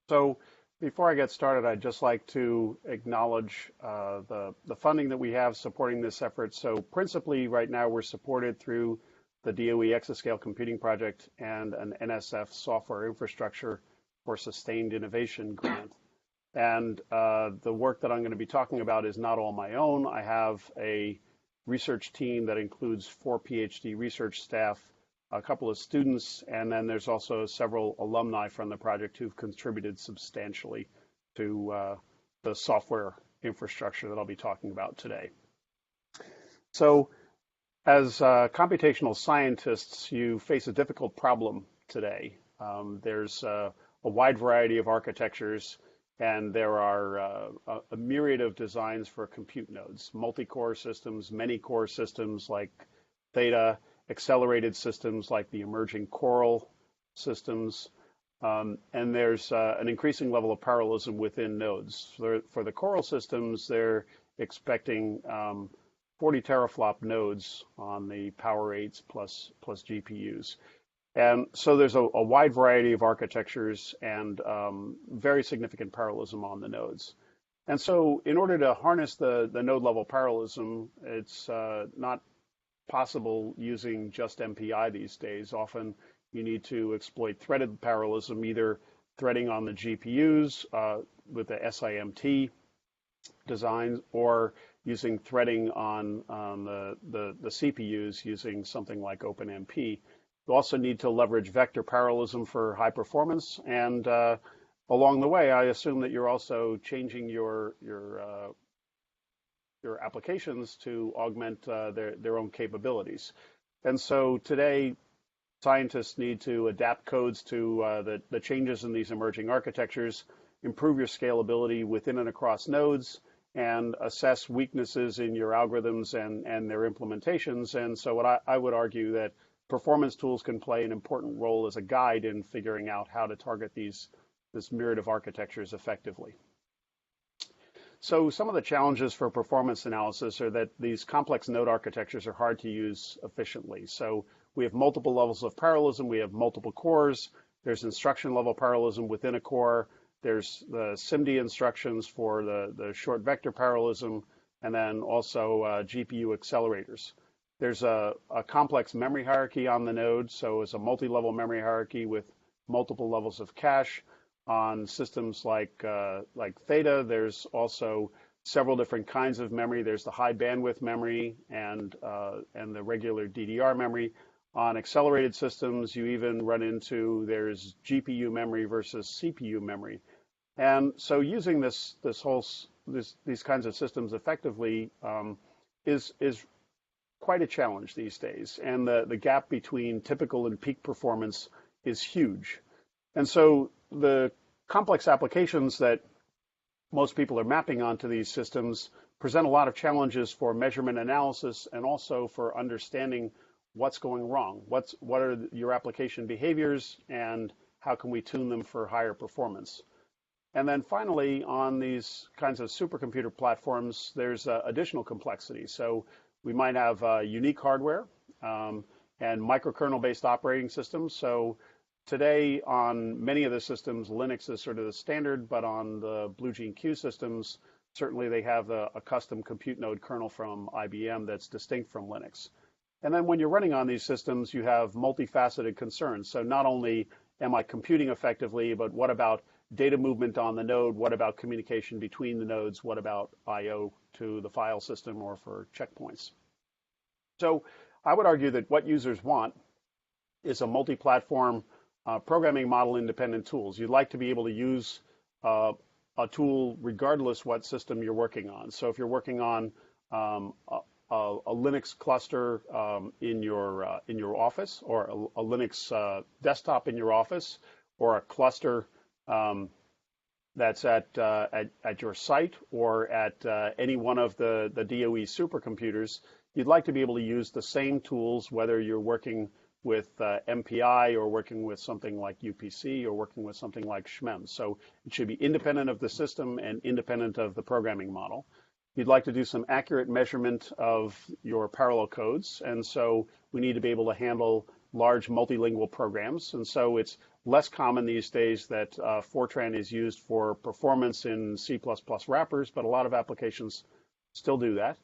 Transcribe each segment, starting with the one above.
So before I get started, I'd just like to acknowledge the funding that we have supporting this effort. So principally right now we're supported through the DOE Exascale Computing Project and an NSF Software Infrastructure for Sustained Innovation grant. And the work that I'm going to be talking about is not all my own. I have a research team that includes 4 PhD research staff, a couple of students, and then there's also several alumni from the project who've contributed substantially to the software infrastructure that I'll be talking about today. So as computational scientists, you face a difficult problem today. There's a wide variety of architectures, and there are a myriad of designs for compute nodes, multi-core systems, many-core systems like Theta, accelerated systems like the emerging Coral systems, and there's an increasing level of parallelism within nodes. For the Coral systems, they're expecting 40 teraflop nodes on the Power 8s plus GPUs. And so there's a wide variety of architectures and very significant parallelism on the nodes. And so in order to harness the node level parallelism, it's not possible using just MPI these days. Often you need to exploit threaded parallelism, either threading on the GPUs with the SIMT designs, or using threading on the CPUs using something like OpenMP. You also need to leverage vector parallelism for high performance, and along the way, I assume that you're also changing your applications to augment their own capabilities. And so today, scientists need to adapt codes to the changes in these emerging architectures, improve your scalability within and across nodes, and assess weaknesses in your algorithms and their implementations. And so what I would argue that performance tools can play an important role as a guide in figuring out how to target this myriad of architectures effectively. So some of the challenges for performance analysis are that these complex node architectures are hard to use efficiently. So we have multiple levels of parallelism, we have multiple cores, there's instruction level parallelism within a core, there's the SIMD instructions for the short vector parallelism, and then also GPU accelerators. There's a complex memory hierarchy on the node, so it's a multi-level memory hierarchy with multiple levels of cache. On systems like Theta, there's also several different kinds of memory. There's the high bandwidth memory and the regular DDR memory. On accelerated systems, you even run into there's GPU memory versus CPU memory. And so using these kinds of systems effectively is quite a challenge these days. And the gap between typical and peak performance is huge. And so the complex applications that most people are mapping onto these systems present a lot of challenges for measurement analysis and also for understanding what's going wrong. What are your application behaviors and how can we tune them for higher performance? And then finally, on these kinds of supercomputer platforms, there's additional complexity. So we might have unique hardware and microkernel-based operating systems. So today, on many of the systems, Linux is sort of the standard, but on the Blue Gene Q systems, certainly they have a custom compute node kernel from IBM that's distinct from Linux. And then when you're running on these systems, you have multifaceted concerns. So not only am I computing effectively, but what about data movement on the node? What about communication between the nodes? What about I/O to the file system or for checkpoints? So I would argue that what users want is a multi-platform programming model independent tools. You'd like to be able to use a tool regardless what system you're working on. So if you're working on a Linux cluster in your office, or a Linux desktop in your office, or a cluster that's at your site or at any one of the DOE supercomputers, you'd like to be able to use the same tools, whether you're working with MPI or working with something like UPC or working with something like SHMEM. So it should be independent of the system and independent of the programming model. You'd like to do some accurate measurement of your parallel codes, and so we need to be able to handle large multilingual programs, and so it's less common these days that Fortran is used for performance in C++ wrappers, but a lot of applications still do that.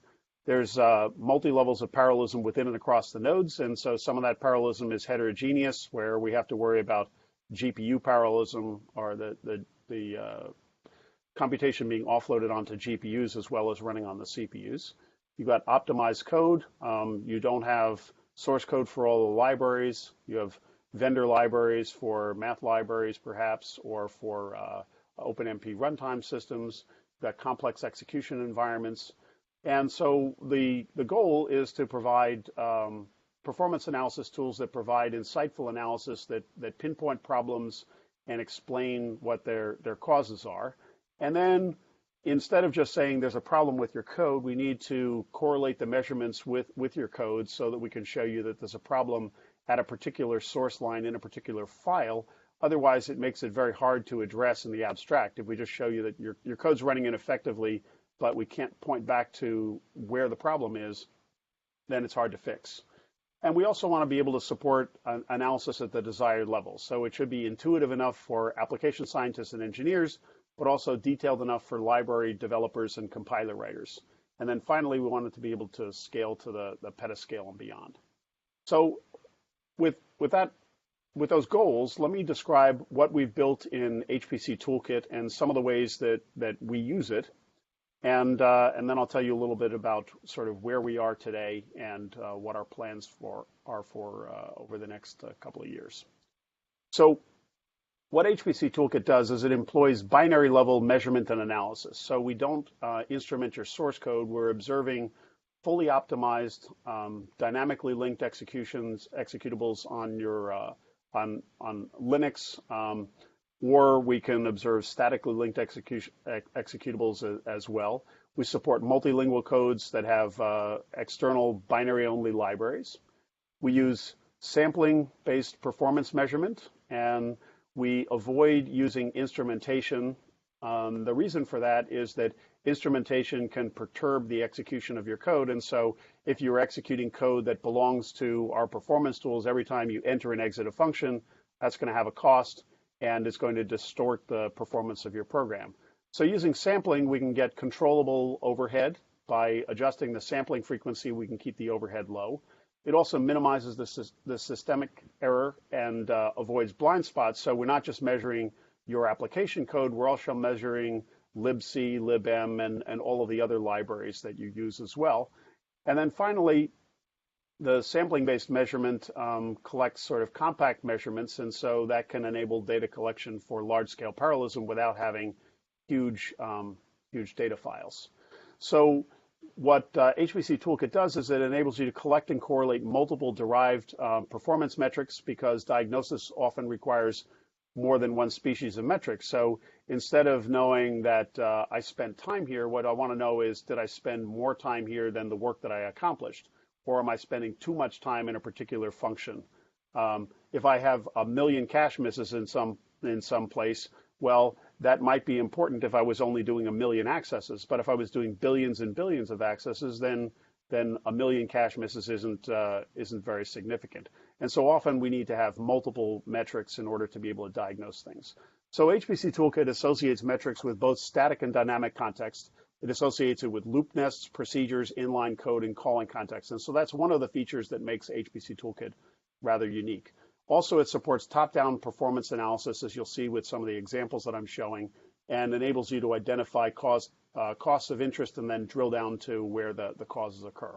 There's multi-levels of parallelism within and across the nodes, and so some of that parallelism is heterogeneous, where we have to worry about GPU parallelism or the computation being offloaded onto GPUs as well as running on the CPUs. You've got optimized code. You don't have source code for all the libraries. You have vendor libraries for math libraries, perhaps, or for OpenMP runtime systems. You've got complex execution environments. And so the goal is to provide performance analysis tools that provide insightful analysis that pinpoint problems and explain what their causes are. And then instead of just saying there's a problem with your code, we need to correlate the measurements with your code so that we can show you that there's a problem at a particular source line in a particular file. Otherwise, it makes it very hard to address in the abstract. If we just show you that your code's running ineffectively, but we can't point back to where the problem is, then it's hard to fix. And we also want to be able to support analysis at the desired level. So it should be intuitive enough for application scientists and engineers, but also detailed enough for library developers and compiler writers. And then finally, we want it to be able to scale to the petascale and beyond. So with those goals, let me describe what we've built in HPCToolkit and some of the ways that we use it. And then I'll tell you a little bit about sort of where we are today and what our plans are for over the next couple of years. So what HPCToolkit does is it employs binary level measurement and analysis. So we don't instrument your source code. We're observing fully optimized, dynamically linked executables on your on Linux. Or we can observe statically linked executables as well. We support multilingual codes that have external binary-only libraries. We use sampling-based performance measurement, and we avoid using instrumentation. The reason for that is that instrumentation can perturb the execution of your code, and so if you're executing code that belongs to our performance tools, every time you enter and exit a function, that's going to have a cost, and it's going to distort the performance of your program. So using sampling, we can get controllable overhead. By adjusting the sampling frequency, we can keep the overhead low. It also minimizes the systemic error and avoids blind spots. So we're not just measuring your application code, we're also measuring libc, libm, and all of the other libraries that you use as well. And then finally, the sampling-based measurement collects sort of compact measurements, and so that can enable data collection for large-scale parallelism without having huge data files. So what HPCToolkit does is it enables you to collect and correlate multiple derived performance metrics, because diagnosis often requires more than one species of metrics. So instead of knowing that I spent time here, what I want to know is, did I spend more time here than the work that I accomplished? Or am I spending too much time in a particular function? If I have 1 million cache misses in some place, well, that might be important if I was only doing 1 million accesses. But if I was doing billions and billions of accesses, then 1 million cache misses isn't very significant. And so often we need to have multiple metrics in order to be able to diagnose things. So HPCToolkit associates metrics with both static and dynamic context. It associates it with loop nests, procedures, inline code, and calling context. And so that's one of the features that makes HPCToolkit rather unique. Also, it supports top-down performance analysis, as you'll see with some of the examples that I'm showing, and enables you to identify costs of interest and then drill down to where the causes occur.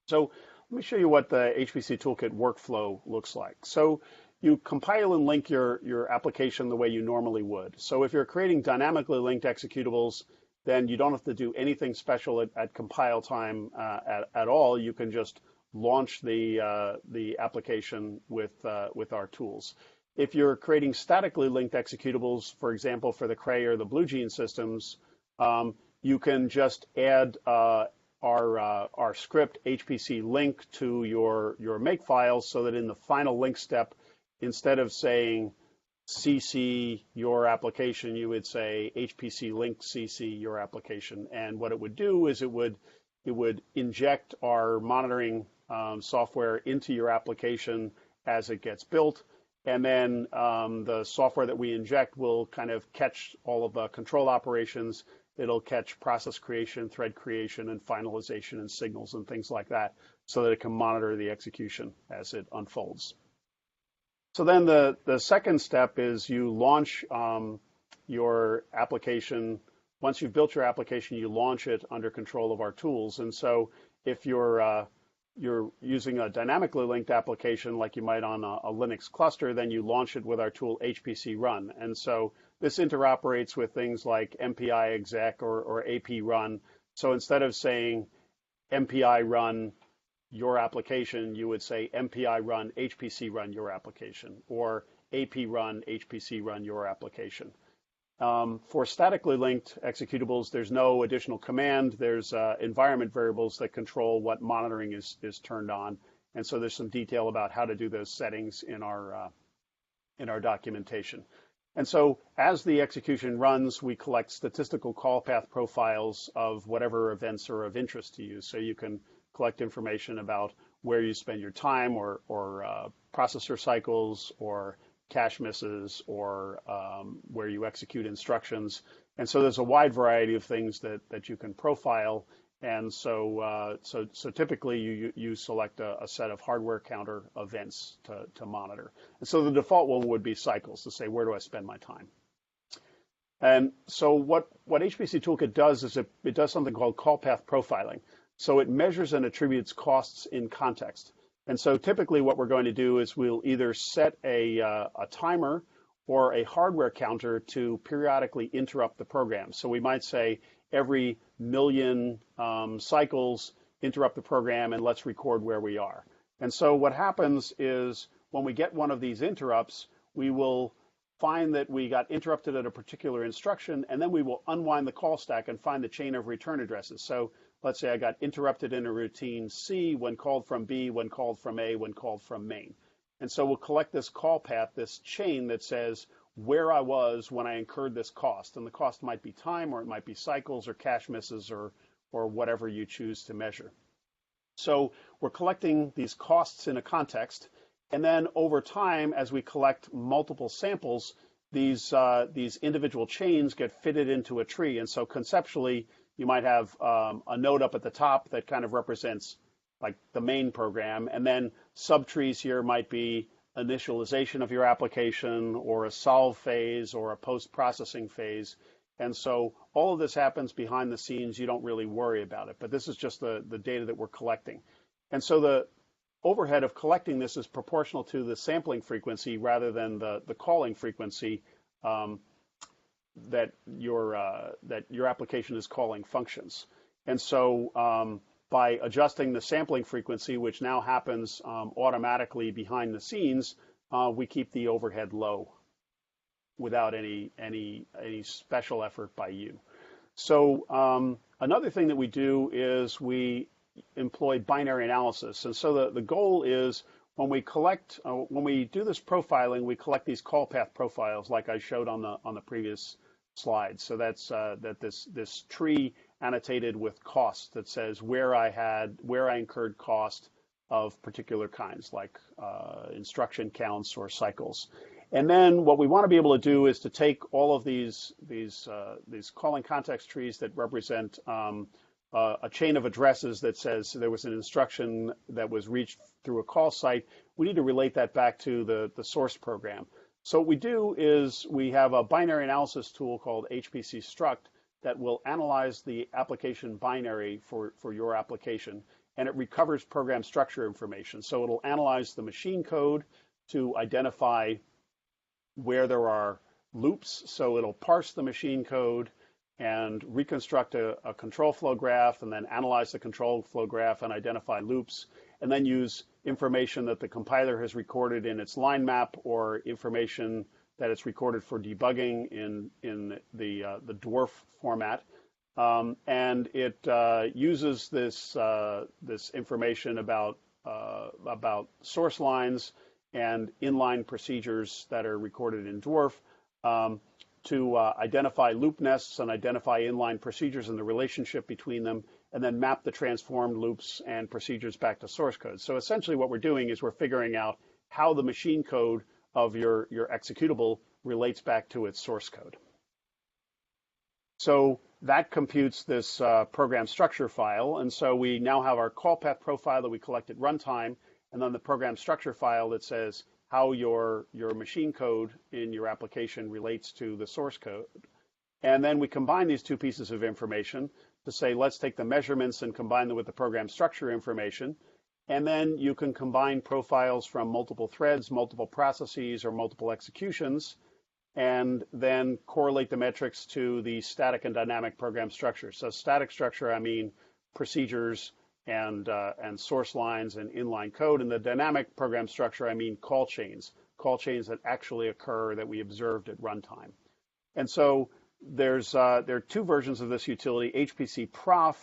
So let me show you what the HPCToolkit workflow looks like. So you compile and link your application the way you normally would. So if you're creating dynamically linked executables, then you don't have to do anything special at compile time at all. You can just launch the application with our tools. If you're creating statically linked executables, for example, for the Cray or the Blue Gene systems, you can just add our script HPC link to your make files, so that in the final link step, instead of saying CC your application, you would say HPC link CC your application. And what it would do is it would inject our monitoring software into your application as it gets built. And then the software that we inject will kind of catch all of the control operations. It'll catch process creation, thread creation, and finalization and signals and things like that so that it can monitor the execution as it unfolds. So then the second step is you launch your application. Once you've built your application, you launch it under control of our tools. And so if you're using a dynamically linked application like you might on a Linux cluster, then you launch it with our tool HPC run. And so this interoperates with things like MPI exec or AP run. So instead of saying MPI run your application, you would say MPI run HPC run your application, or AP run HPC run your application. For statically linked executables, there's no additional command. There's environment variables that control what monitoring is turned on. And so there's some detail about how to do those settings in our documentation. And so as the execution runs, we collect statistical call path profiles of whatever events are of interest to you. So you can collect information about where you spend your time, or processor cycles, or cache misses, or where you execute instructions. And so there's a wide variety of things that you can profile. And so typically you select a set of hardware counter events to monitor. And so the default one would be cycles, to say, where do I spend my time? And so what HPCToolkit does is it does something called call path profiling. So it measures and attributes costs in context. And so typically what we're going to do is we'll either set a timer or a hardware counter to periodically interrupt the program. So we might say every million cycles, interrupt the program and let's record where we are. And so what happens is when we get one of these interrupts, we will find that we got interrupted at a particular instruction, and then we will unwind the call stack and find the chain of return addresses. So let's say I got interrupted in a routine C when called from B, when called from A, when called from main. And so we'll collect this call path, this chain that says where I was when I incurred this cost. And the cost might be time, or it might be cycles, or cache misses, or whatever you choose to measure. So we're collecting these costs in a context. And then over time, as we collect multiple samples, these individual chains get fitted into a tree. And so conceptually, you might have a node up at the top that kind of represents like the main program, and then subtrees here might be initialization of your application, or a solve phase, or a post-processing phase. And so all of this happens behind the scenes. You don't really worry about it, but this is just the data that we're collecting. And so the overhead of collecting this is proportional to the sampling frequency rather than the calling frequency that your application is calling functions. And so by adjusting the sampling frequency, which now happens automatically behind the scenes, we keep the overhead low without any special effort by you. So another thing that we do is we employ binary analysis. And so the goal is when we do this profiling, we collect these call path profiles like I showed on the previous slide. So that's this tree annotated with cost that says where I incurred cost of particular kinds, like instruction counts or cycles. And then what we want to be able to do is to take all of these calling context trees that represent a chain of addresses that says there was an instruction that was reached through a call site. We need to relate that back to the source program. So what we do is we have a binary analysis tool called HPCstruct that will analyze the application binary for your application, and it recovers program structure information. So it'll analyze the machine code to identify where there are loops. So it'll parse the machine code and reconstruct a control flow graph, and then analyze the control flow graph and identify loops, and then use information that the compiler has recorded in its line map, or information that it's recorded for debugging in the dwarf format. And it uses this information about source lines and inline procedures that are recorded in dwarf to identify loop nests and identify inline procedures and the relationship between them, and then map the transformed loops and procedures back to source code. So essentially what we're doing is we're figuring out how the machine code of your executable relates back to its source code. So that computes this program structure file. And so we now have our call path profile that we collect at runtime, and then the program structure file that says how your machine code in your application relates to the source code. And then we combine these two pieces of information to say, let's take the measurements and combine them with the program structure information. And then you can combine profiles from multiple threads, multiple processes, or multiple executions, and then correlate the metrics to the static and dynamic program structure. So static structure, I mean procedures and source lines and inline code. And the dynamic program structure, I mean call chains that actually occur that we observed at runtime. And so there are two versions of this utility. HPCProf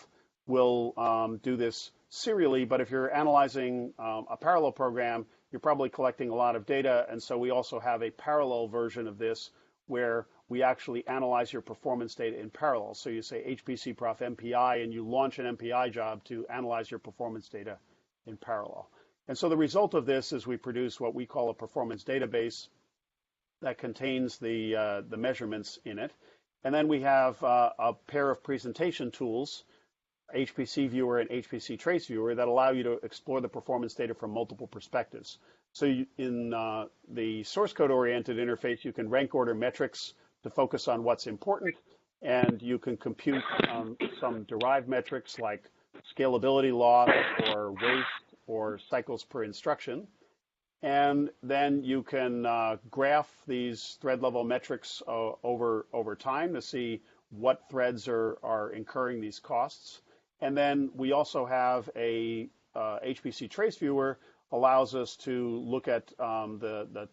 will do this serially, but if you're analyzing a parallel program, you're probably collecting a lot of data, and so we also have a parallel version of this where we actually analyze your performance data in parallel. So you say HPCProf MPI, and you launch an MPI job to analyze your performance data in parallel. And so the result of this is we produce what we call a performance database that contains the measurements in it. And then we have a pair of presentation tools, HPCViewer and HPCTraceViewer, that allow you to explore the performance data from multiple perspectives. So in the source code oriented interface, you can rank order metrics to focus on what's important, and you can compute some derived metrics like scalability loss or waste or cycles per instruction. And then you can graph these thread level metrics over time to see what threads are incurring these costs. And then we also have a HPCTraceViewer allows us to look at the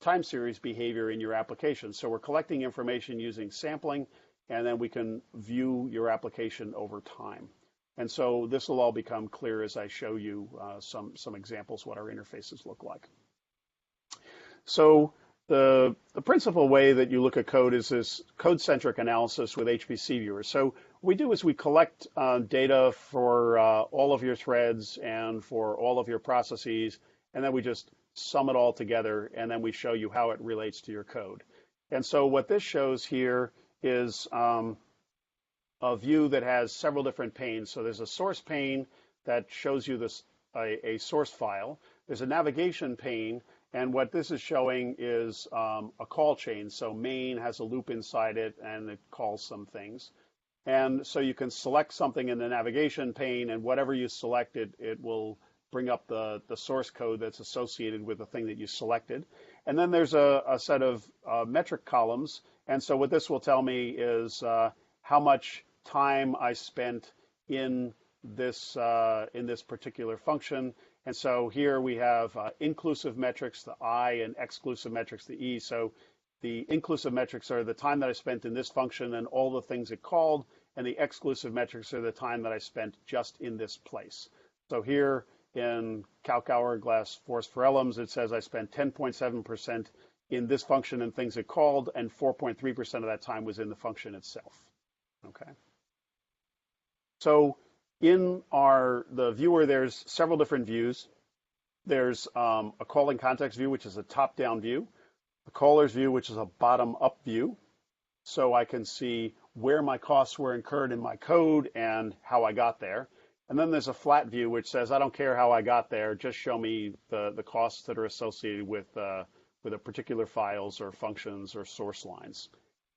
time series behavior in your application. So we're collecting information using sampling, and then we can view your application over time. And so this will all become clear as I show you some examples what our interfaces look like. So the principal way that you look at code is this code-centric analysis with HPCViewer. So what we do is we collect data for all of your threads and for all of your processes, and then we just sum it all together, and then we show you how it relates to your code. And so what this shows here is a view that has several different panes. So there's a source pane that shows you a source file. There's a navigation pane, and what this is showing is a call chain. So main has a loop inside it, and it calls some things. And so you can select something in the navigation pane, and whatever you select, it will bring up the source code that's associated with the thing that you selected. And then there's a set of metric columns. And so what this will tell me is how much time I spent in this particular function. And so here we have inclusive metrics, the I, and exclusive metrics, the E. So the inclusive metrics are the time that I spent in this function and all the things it called, and the exclusive metrics are the time that I spent just in this place. So here in calc hourglass force for elms, it says I spent 10.7% in this function and things it called, and 4.3% of that time was in the function itself. Okay. So in the viewer, there's several different views. There's a calling context view, which is a top-down view, a caller's view, which is a bottom-up view. So I can see where my costs were incurred in my code and how I got there. And then there's a flat view, which says, I don't care how I got there, just show me the costs that are associated with a particular files or functions or source lines.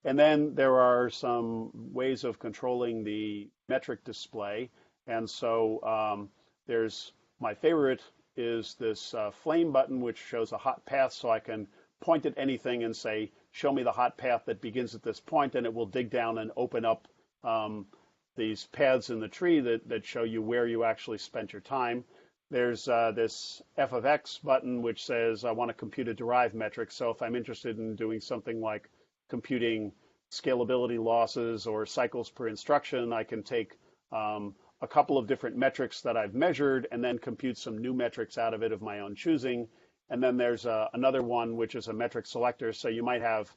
And then there are some ways of controlling the metric display. And so there's my favorite is this flame button, which shows a hot path, so I can point at anything and say, show me the hot path that begins at this point, and it will dig down and open up these paths in the tree that show you where you actually spent your time. There's this f of x button, which says I want to compute a derived metric. So if I'm interested in doing something like computing scalability losses or cycles per instruction, I can take a couple of different metrics that I've measured and then compute some new metrics out of it of my own choosing. And then there's another one, which is a metric selector. So you might have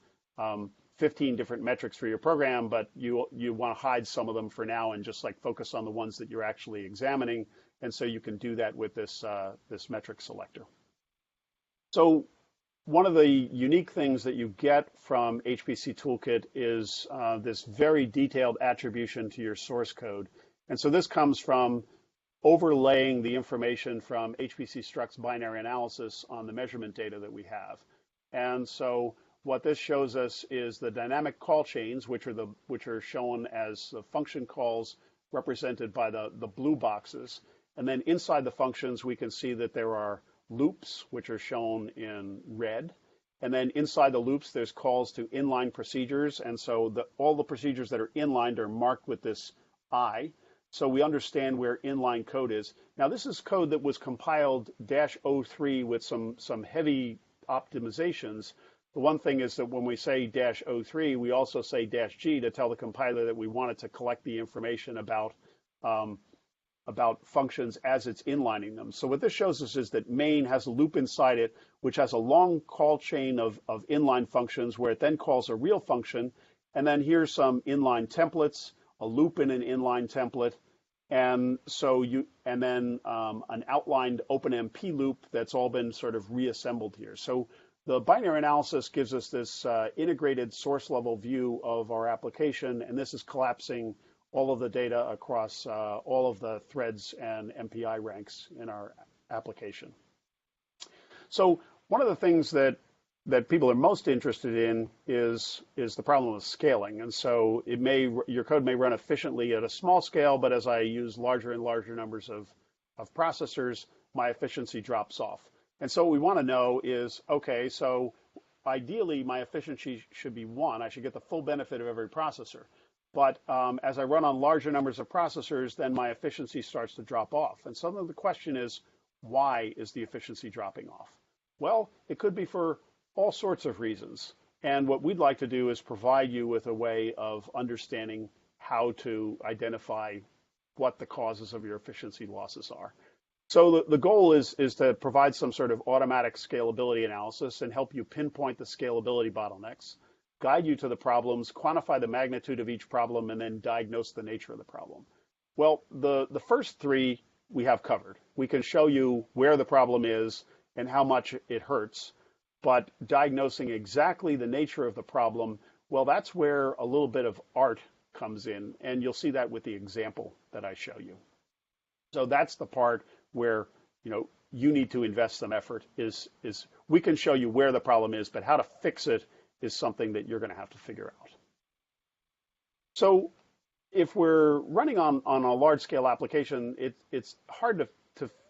15 different metrics for your program, but you want to hide some of them for now and just like focus on the ones that you're actually examining. And so you can do that with this metric selector. So one of the unique things that you get from HPCToolkit is this very detailed attribution to your source code. And so this comes from overlaying the information from HPC Struct's binary analysis on the measurement data that we have. And so what this shows us is the dynamic call chains, which are shown as the function calls represented by the blue boxes. And then inside the functions, we can see that there are loops, which are shown in red. And then inside the loops, there's calls to inline procedures. And so all the procedures that are inlined are marked with this I. So we understand where inline code is. Now, this is code that was compiled -03 with some heavy optimizations. The one thing is that when we say -03, we also say -G to tell the compiler that we wanted to collect the information about functions as it's inlining them. So what this shows us is that main has a loop inside it, which has a long call chain of inline functions where it then calls a real function. And then here's some inline templates, a loop in an inline template, and then an outlined OpenMP loop that's all been sort of reassembled here. So the binary analysis gives us this integrated source level view of our application, and this is collapsing all of the data across all of the threads and MPI ranks in our application. So one of the things that people are most interested in is the problem of scaling. And so your code may run efficiently at a small scale, but as I use larger and larger numbers of processors, my efficiency drops off. And so what we want to know is, okay, so ideally my efficiency should be 1. I should get the full benefit of every processor. But as I run on larger numbers of processors, then my efficiency starts to drop off. And so then the question is, why is the efficiency dropping off? Well, it could be for all sorts of reasons. And what we'd like to do is provide you with a way of understanding how to identify what the causes of your efficiency losses are. So the goal is to provide some sort of automatic scalability analysis and help you pinpoint the scalability bottlenecks, guide you to the problems, quantify the magnitude of each problem, and then diagnose the nature of the problem. Well, the first 3 we have covered. We can show you where the problem is and how much it hurts, but diagnosing exactly the nature of the problem, well, that's where a little bit of art comes in, and you'll see that with the example that I show you. So that's the part where you need to invest some effort. Is we can show you where the problem is, but how to fix it is something that you're going to have to figure out. So if we're running on a large-scale application, it's hard to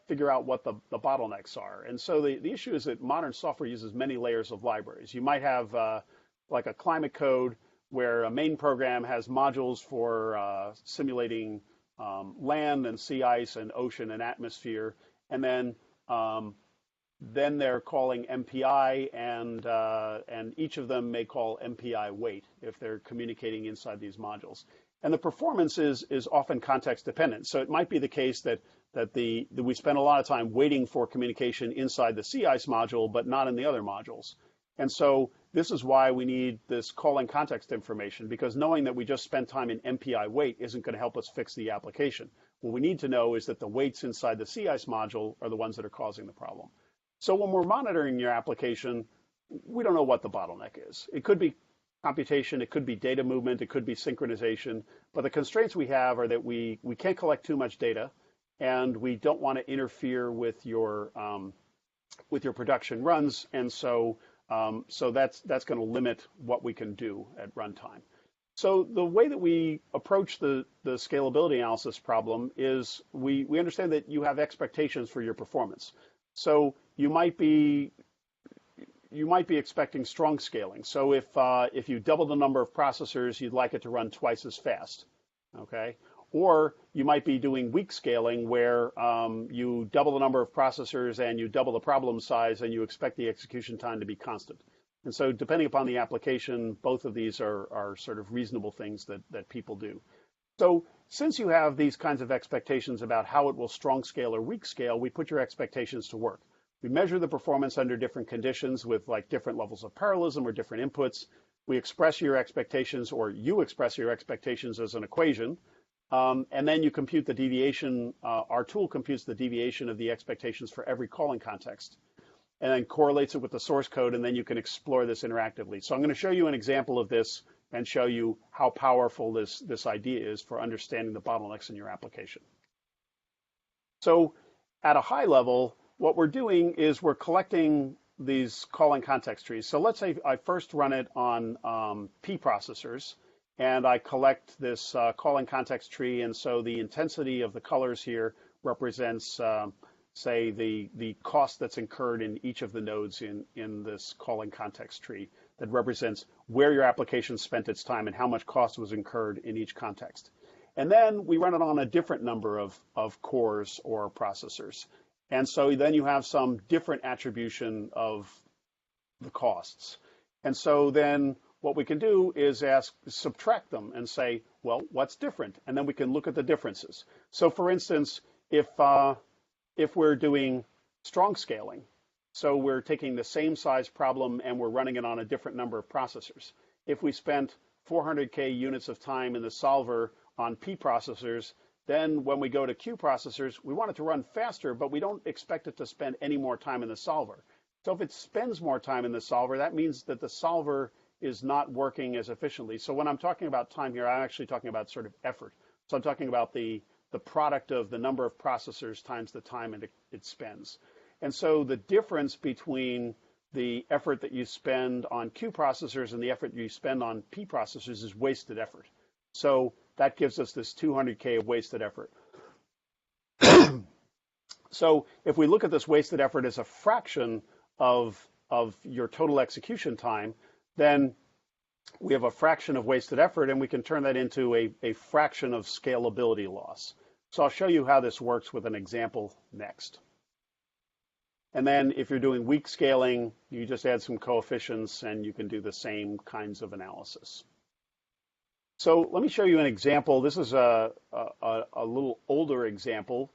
figure out what the bottlenecks are. And so the issue is that modern software uses many layers of libraries. You might have like a climate code where a main program has modules for simulating land and sea ice and ocean and atmosphere, and then they're calling MPI, and each of them may call MPI wait if they're communicating inside these modules. And the performance is often context dependent. So it might be the case that we spend a lot of time waiting for communication inside the sea ice module, but not in the other modules. And so this is why we need this calling context information, because knowing that we just spent time in MPI wait isn't going to help us fix the application. What we need to know is that the waits inside the sea ice module are the ones that are causing the problem. So when we're monitoring your application, we don't know what the bottleneck is. It could be computation, it could be data movement, it could be synchronization, but the constraints we have are that we can't collect too much data, and we don't want to interfere with your production runs, and so that's going to limit what we can do at runtime. So the way that we approach the scalability analysis problem is we understand that you have expectations for your performance. So you might be expecting strong scaling. So if you double the number of processors, you'd like it to run twice as fast, okay? Or you might be doing weak scaling where you double the number of processors and you double the problem size and you expect the execution time to be constant. And so depending upon the application, both of these are sort of reasonable things that people do. So since you have these kinds of expectations about how it will strong scale or weak scale, we put your expectations to work. We measure the performance under different conditions with like different levels of parallelism or different inputs. We express your expectations, or you express your expectations as an equation. And then you compute the deviation. Our tool computes the deviation of the expectations for every calling context. and then correlates it with the source code, and then you can explore this interactively. So I'm going to show you an example of this and show you how powerful this idea is for understanding the bottlenecks in your application. So at a high level, what we're doing is we're collecting these calling context trees. So let's say I first run it on P processors, and I collect this calling context tree, and so the intensity of the colors here represents, say, the cost that's incurred in each of the nodes in this calling context tree that represents where your application spent its time and how much cost was incurred in each context. And then we run it on a different number of cores or processors. And so then you have some different attribution of the costs. And so then what we can do is subtract them and say, well, what's different? And then we can look at the differences. So for instance, if we're doing strong scaling, so we're taking the same size problem and we're running it on a different number of processors. If we spent 400K units of time in the solver on P processors, then when we go to Q processors, we want it to run faster, but we don't expect it to spend any more time in the solver. So if it spends more time in the solver, that means that the solver is not working as efficiently. So when I'm talking about time here, I'm actually talking about sort of effort. So I'm talking about the product of the number of processors times the time it spends. And so the difference between the effort that you spend on Q processors and the effort you spend on P processors is wasted effort. So that gives us this 200K of wasted effort. So if we look at this wasted effort as a fraction of your total execution time, then we have a fraction of wasted effort, and we can turn that into a fraction of scalability loss. So I'll show you how this works with an example next. And then if you're doing weak scaling, you just add some coefficients and you can do the same kinds of analysis. So let me show you an example. This is a little older example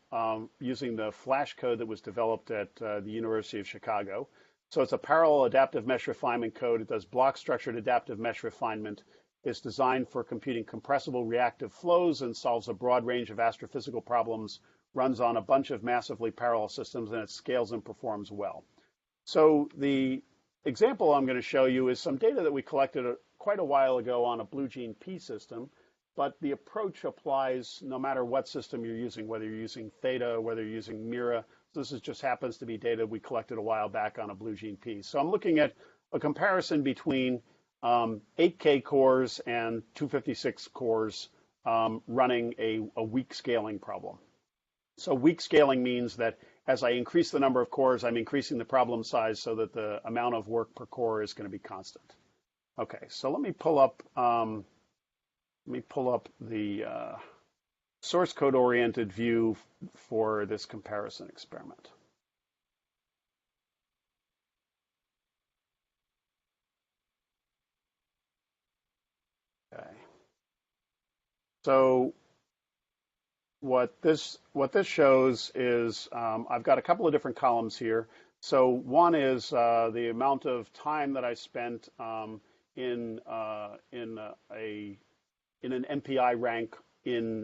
using the Flash code that was developed at the University of Chicago. So it's a parallel adaptive mesh refinement code. It does block structured adaptive mesh refinement. It's designed for computing compressible reactive flows and solves a broad range of astrophysical problems, runs on a bunch of massively parallel systems, and it scales and performs well. So the example I'm going to show you is some data that we collected quite a while ago on a Blue Gene P system, but the approach applies no matter what system you're using, whether you're using Theta, whether you're using Mira. This just happens to be data we collected a while back on a Blue Gene P. So I'm looking at a comparison between 8K cores and 256 cores running a weak scaling problem. So weak scaling means that as I increase the number of cores, I'm increasing the problem size so that the amount of work per core is going to be constant. Okay, so let me pull up the source code oriented view for this comparison experiment. Okay. So what this shows is I've got a couple of different columns here. So one is the amount of time that I spent in an MPI rank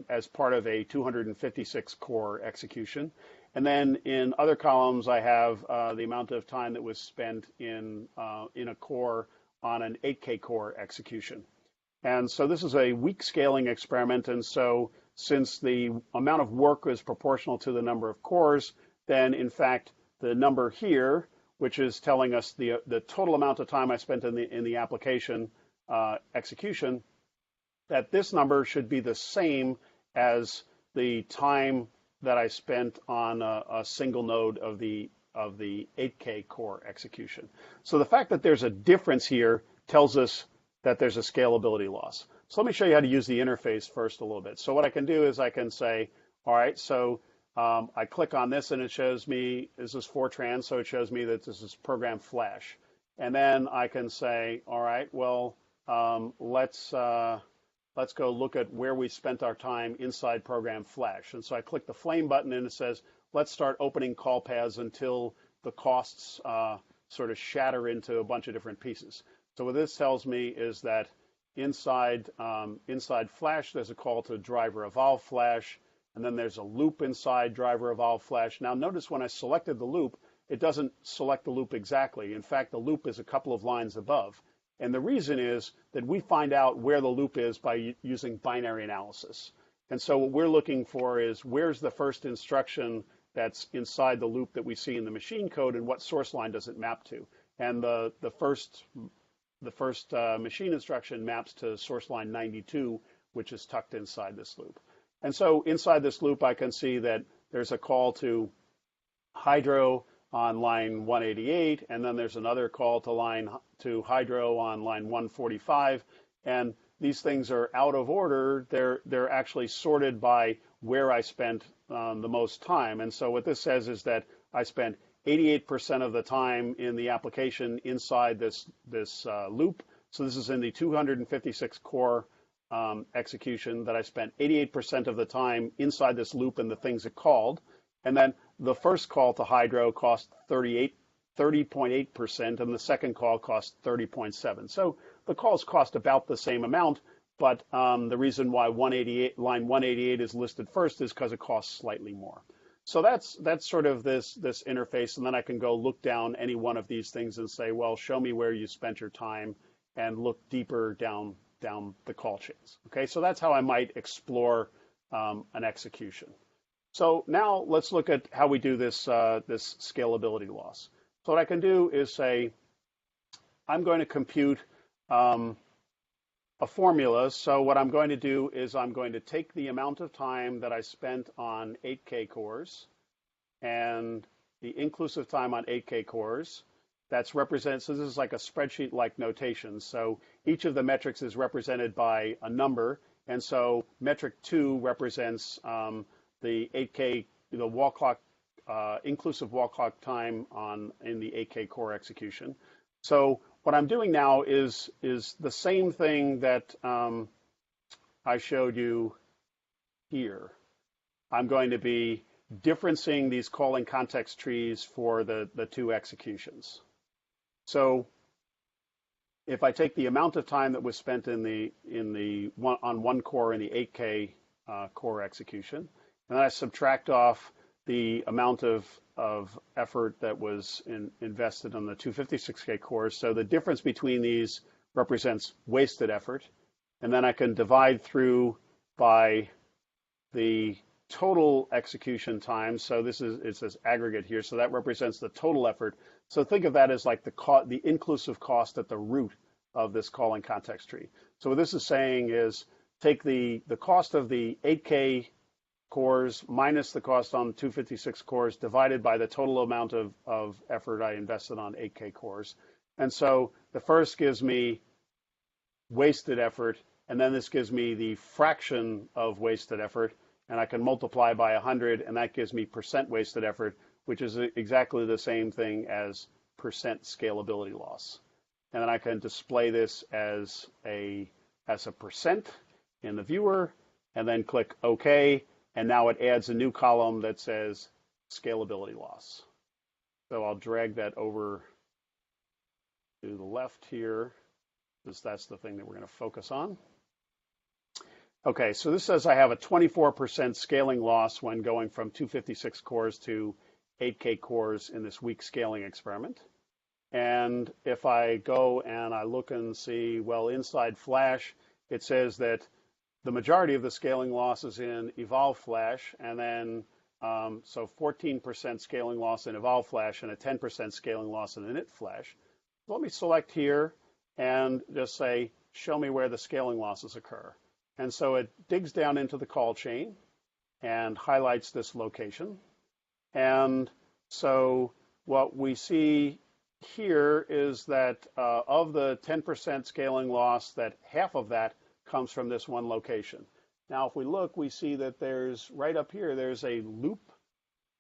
as part of a 256 core execution. And then in other columns, I have the amount of time that was spent in a core on an 8K core execution. And so this is a weak scaling experiment. And so since the amount of work is proportional to the number of cores, then in fact, the number here, which is telling us the total amount of time I spent in the application execution, that this number should be the same as the time that I spent on a single node of the 8K core execution. So the fact that there's a difference here tells us that there's a scalability loss. So let me show you how to use the interface first a little bit. So what I can do is I can say, all right, so I click on this and it shows me, this is Fortran, so it shows me that this is program Flash. And then I can say, all right, well, let's go look at where we spent our time inside program Flash. And so I click the flame button and it says, let's start opening call paths until the costs sort of shatter into a bunch of different pieces. So what this tells me is that inside Flash, there's a call to driver evolve Flash, and then there's a loop inside driver evolve Flash. Now notice when I selected the loop, it doesn't select the loop exactly. In fact, the loop is a couple of lines above. And the reason is that we find out where the loop is by using binary analysis. And so what we're looking for is where's the first instruction that's inside the loop that we see in the machine code, and what source line does it map to? And the first machine instruction maps to source line 92, which is tucked inside this loop. And so inside this loop, I can see that there's a call to Hydro on line 188, and then there's another call to Hydro on line 145, and these things are out of order. They're actually sorted by where I spent the most time. And so what this says is that I spent 88% of the time in the application inside this loop. So this is in the 256 core execution, that I spent 88% of the time inside this loop and the things it called. And then the first call to Hydro cost 30.8%, and the second call cost 30.7%. So the calls cost about the same amount, but the reason why line 188 is listed first is because it costs slightly more. So that's sort of this interface, and then I can go look down any one of these things and say, well, show me where you spent your time, and look deeper down the call chains. Okay, so that's how I might explore an execution. So now let's look at how we do this scalability loss. So what I can do is say, I'm going to compute a formula. So what I'm going to do is I'm going to take the amount of time that I spent on 8K cores and the inclusive time on 8K cores. That's represented, so this is like a spreadsheet-like notation. So each of the metrics is represented by a number. And so metric 2 represents the 8K, the wall clock, inclusive wall clock time in the 8K core execution. So what I'm doing now is the same thing that I showed you here. I'm going to be differencing these calling context trees for the two executions. So if I take the amount of time that was spent on one core in the 8K core execution, and then I subtract off the amount of effort that was invested on the 256K cores. So the difference between these represents wasted effort. And then I can divide through by the total execution time. So it says aggregate here. So that represents the total effort. So think of that as like the inclusive cost at the root of this calling context tree. So what this is saying is take the cost of the 8K cores minus the cost on 256 cores divided by the total amount of effort I invested on 8K cores. And so the first gives me wasted effort, and then this gives me the fraction of wasted effort, and I can multiply by 100, and that gives me percent wasted effort, which is exactly the same thing as percent scalability loss. And then I can display this as a percent in the viewer, and then click OK. And now it adds a new column that says scalability loss. So I'll drag that over to the left here, because that's the thing that we're going to focus on. Okay, so this says I have a 24% scaling loss when going from 256 cores to 8K cores in this weak scaling experiment. And if I go and I look and see, well, inside Flash, it says that the majority of the scaling loss is in Evolve Flash, and then so 14% scaling loss in Evolve Flash and a 10% scaling loss in init Flash. So let me select here and just say, show me where the scaling losses occur. And so it digs down into the call chain and highlights this location. And so what we see here is that of the 10% scaling loss, that half of that comes from this one location. Now, if we look, we see that there's right up here, there's a loop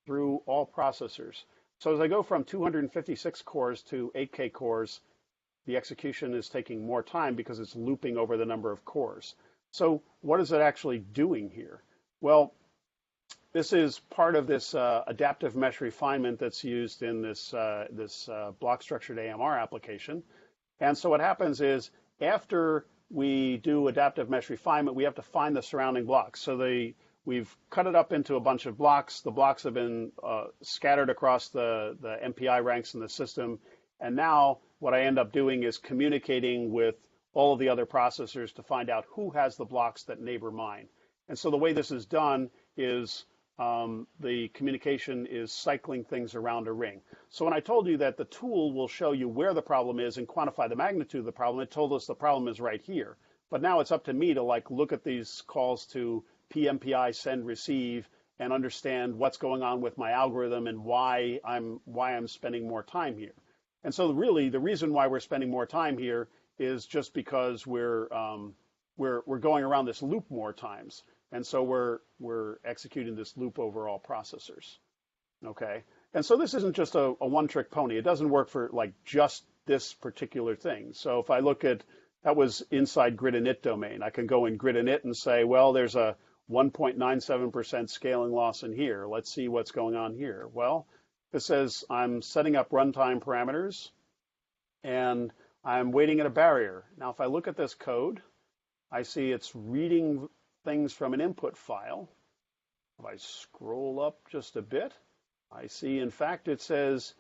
through all processors. So as I go from 256 cores to 8K cores, the execution is taking more time because it's looping over the number of cores. So what is it actually doing here? Well, this is part of this adaptive mesh refinement that's used in this block structured AMR application. And so what happens is after we do adaptive mesh refinement, we have to find the surrounding blocks. So we've cut it up into a bunch of blocks. The blocks have been scattered across the MPI ranks in the system. And now what I end up doing is communicating with all of the other processors to find out who has the blocks that neighbor mine. And so the way this is done is the communication is cycling things around a ring. So when I told you that the tool will show you where the problem is and quantify the magnitude of the problem, it told us the problem is right here. But now it's up to me to look at these calls to PMPI send receive and understand what's going on with my algorithm and why I'm spending more time here. And so really the reason why we're spending more time here is just because we're going around this loop more times. And so we're executing this loop over all processors, okay? And so this isn't just a one-trick pony. It doesn't work for just this particular thing. So if I look at, that was inside grid init domain. I can go in grid init and say, well, there's a 1.97% scaling loss in here. Let's see what's going on here. Well, it says I'm setting up runtime parameters, and I'm waiting at a barrier. Now, if I look at this code, I see it's reading things from an input file. If I scroll up just a bit, I see, in fact, it says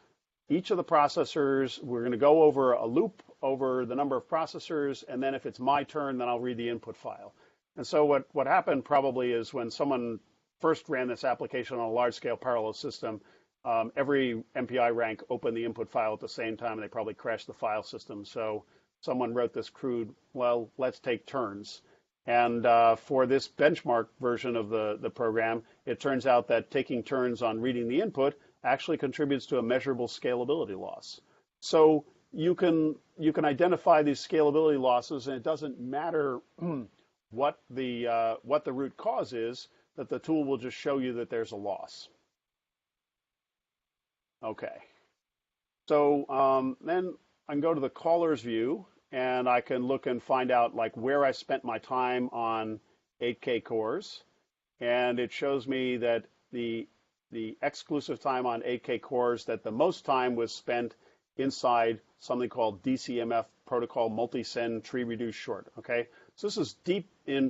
each of the processors, we're going to go over a loop over the number of processors, and then if it's my turn, then I'll read the input file. And so what happened probably is when someone first ran this application on a large-scale parallel system, every MPI rank opened the input file at the same time, and they probably crashed the file system. So someone wrote this crude, well, let's take turns. And for this benchmark version of the program, it turns out that taking turns on reading the input actually contributes to a measurable scalability loss. So you can identify these scalability losses, and it doesn't matter what the root cause is, that the tool will just show you that there's a loss. Okay. So then I can go to the caller's view, and I can look and find out where I spent my time on 8K cores. And it shows me that the exclusive time on 8K cores, that the most time was spent inside something called DCMF protocol multi-send tree reduced short, okay? So this is deep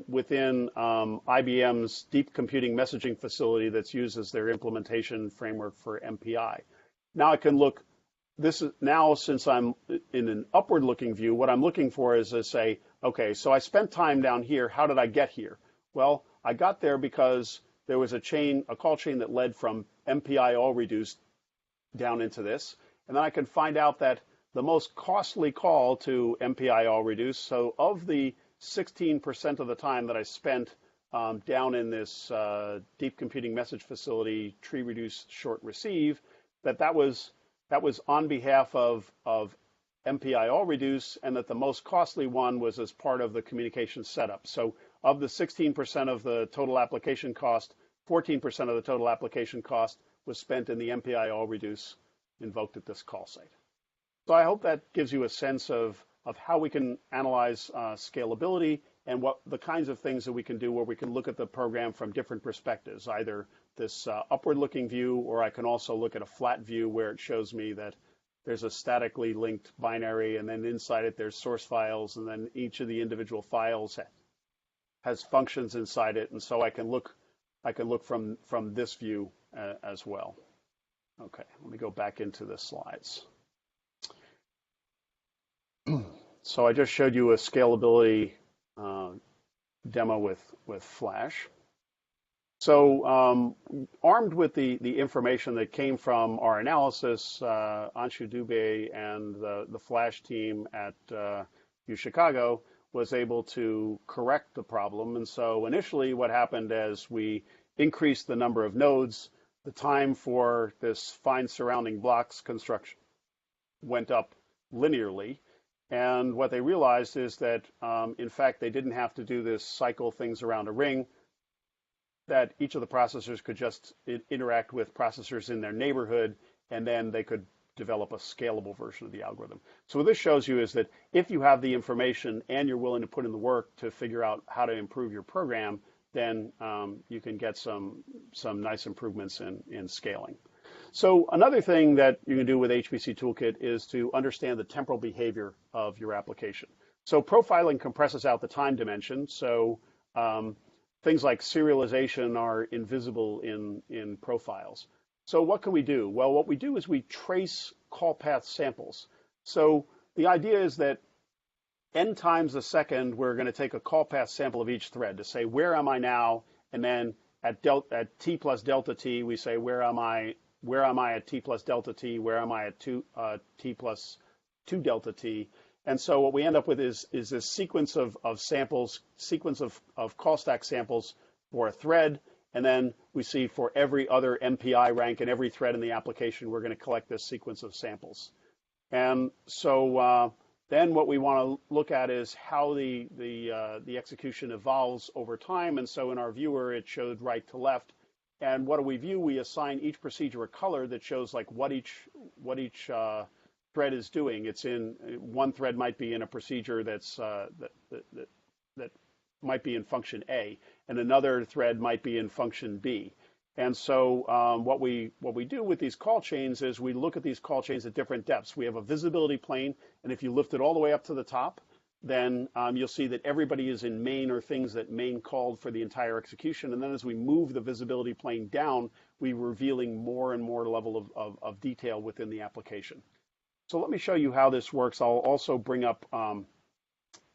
within IBM's deep computing messaging facility that's used as their implementation framework for MPI. Now I can look. This is now, since I'm in an upward-looking view, what I'm looking for is to say, okay, so I spent time down here. How did I get here? Well, I got there because there was a call chain that led from MPI all reduced down into this, and then I can find out that the most costly call to MPI all reduced. So of the 16% of the time that I spent down in this deep computing message facility tree reduced short receive, that was on behalf of MPI all reduce, and that the most costly one was as part of the communication setup. So of the 16% of the total application cost, 14% of the total application cost was spent in the MPI all reduce invoked at this call site. So I hope that gives you a sense of how we can analyze scalability and what the kinds of things that we can do where we can look at the program from different perspectives, either this upward-looking view, or I can also look at a flat view where it shows me that there's a statically linked binary, and then inside it there's source files, and then each of the individual files has functions inside it, and so I can look from this view as well. Okay, let me go back into the slides. So I just showed you a scalability demo with Flash. So armed with the information that came from our analysis, Anshu Dubey and the Flash team at UChicago was able to correct the problem. And so initially what happened as we increased the number of nodes, the time for this fine surrounding blocks construction went up linearly. And what they realized is that, in fact, they didn't have to do this cycle things around a ring, that each of the processors could just interact with processors in their neighborhood, and then they could develop a scalable version of the algorithm. So what this shows you is that if you have the information and you're willing to put in the work to figure out how to improve your program, then you can get some nice improvements in scaling. So another thing that you can do with HPCToolkit is to understand the temporal behavior of your application. So profiling compresses out the time dimension. So things like serialization are invisible in profiles. So what can we do? Well, what we do is we trace call path samples. So the idea is that n times a second, we're going to take a call path sample of each thread to say, where am I now? And then at t plus delta t, we say, where am I at t plus delta t? Where am I at t plus 2 delta t? And so what we end up with is this sequence of samples, sequence of call stack samples for a thread. And then we see for every other MPI rank and every thread in the application, we're going to collect this sequence of samples. And so then what we want to look at is how the execution evolves over time. And so in our viewer, it showed right to left. And what do we view? We assign each procedure a color that shows like what each thread is doing. It's in one thread might be in a procedure that's that might be in function A, and another thread might be in function B. And so what we do with these call chains is we look at these call chains at different depths. We have a visibility plane, and if you lift it all the way up to the top, then you'll see that everybody is in main or things that main called for the entire execution. And then as we move the visibility plane down, we're revealing more and more level of detail within the application. So let me show you how this works. I'll also bring up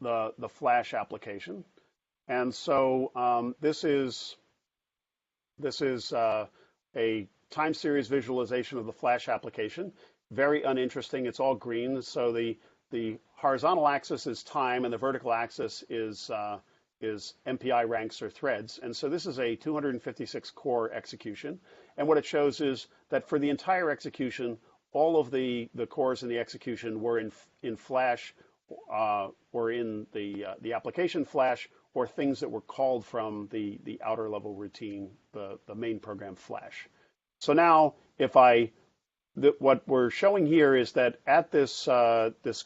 the Flash application. And so this is a time series visualization of the Flash application. Very uninteresting. It's all green. So the horizontal axis is time, and the vertical axis is MPI ranks or threads. And so this is a 256 core execution. And what it shows is that for the entire execution, all of the cores in the execution were in Flash or in the application Flash, or things that were called from the outer level routine, the main program Flash. So now what we're showing here is that at this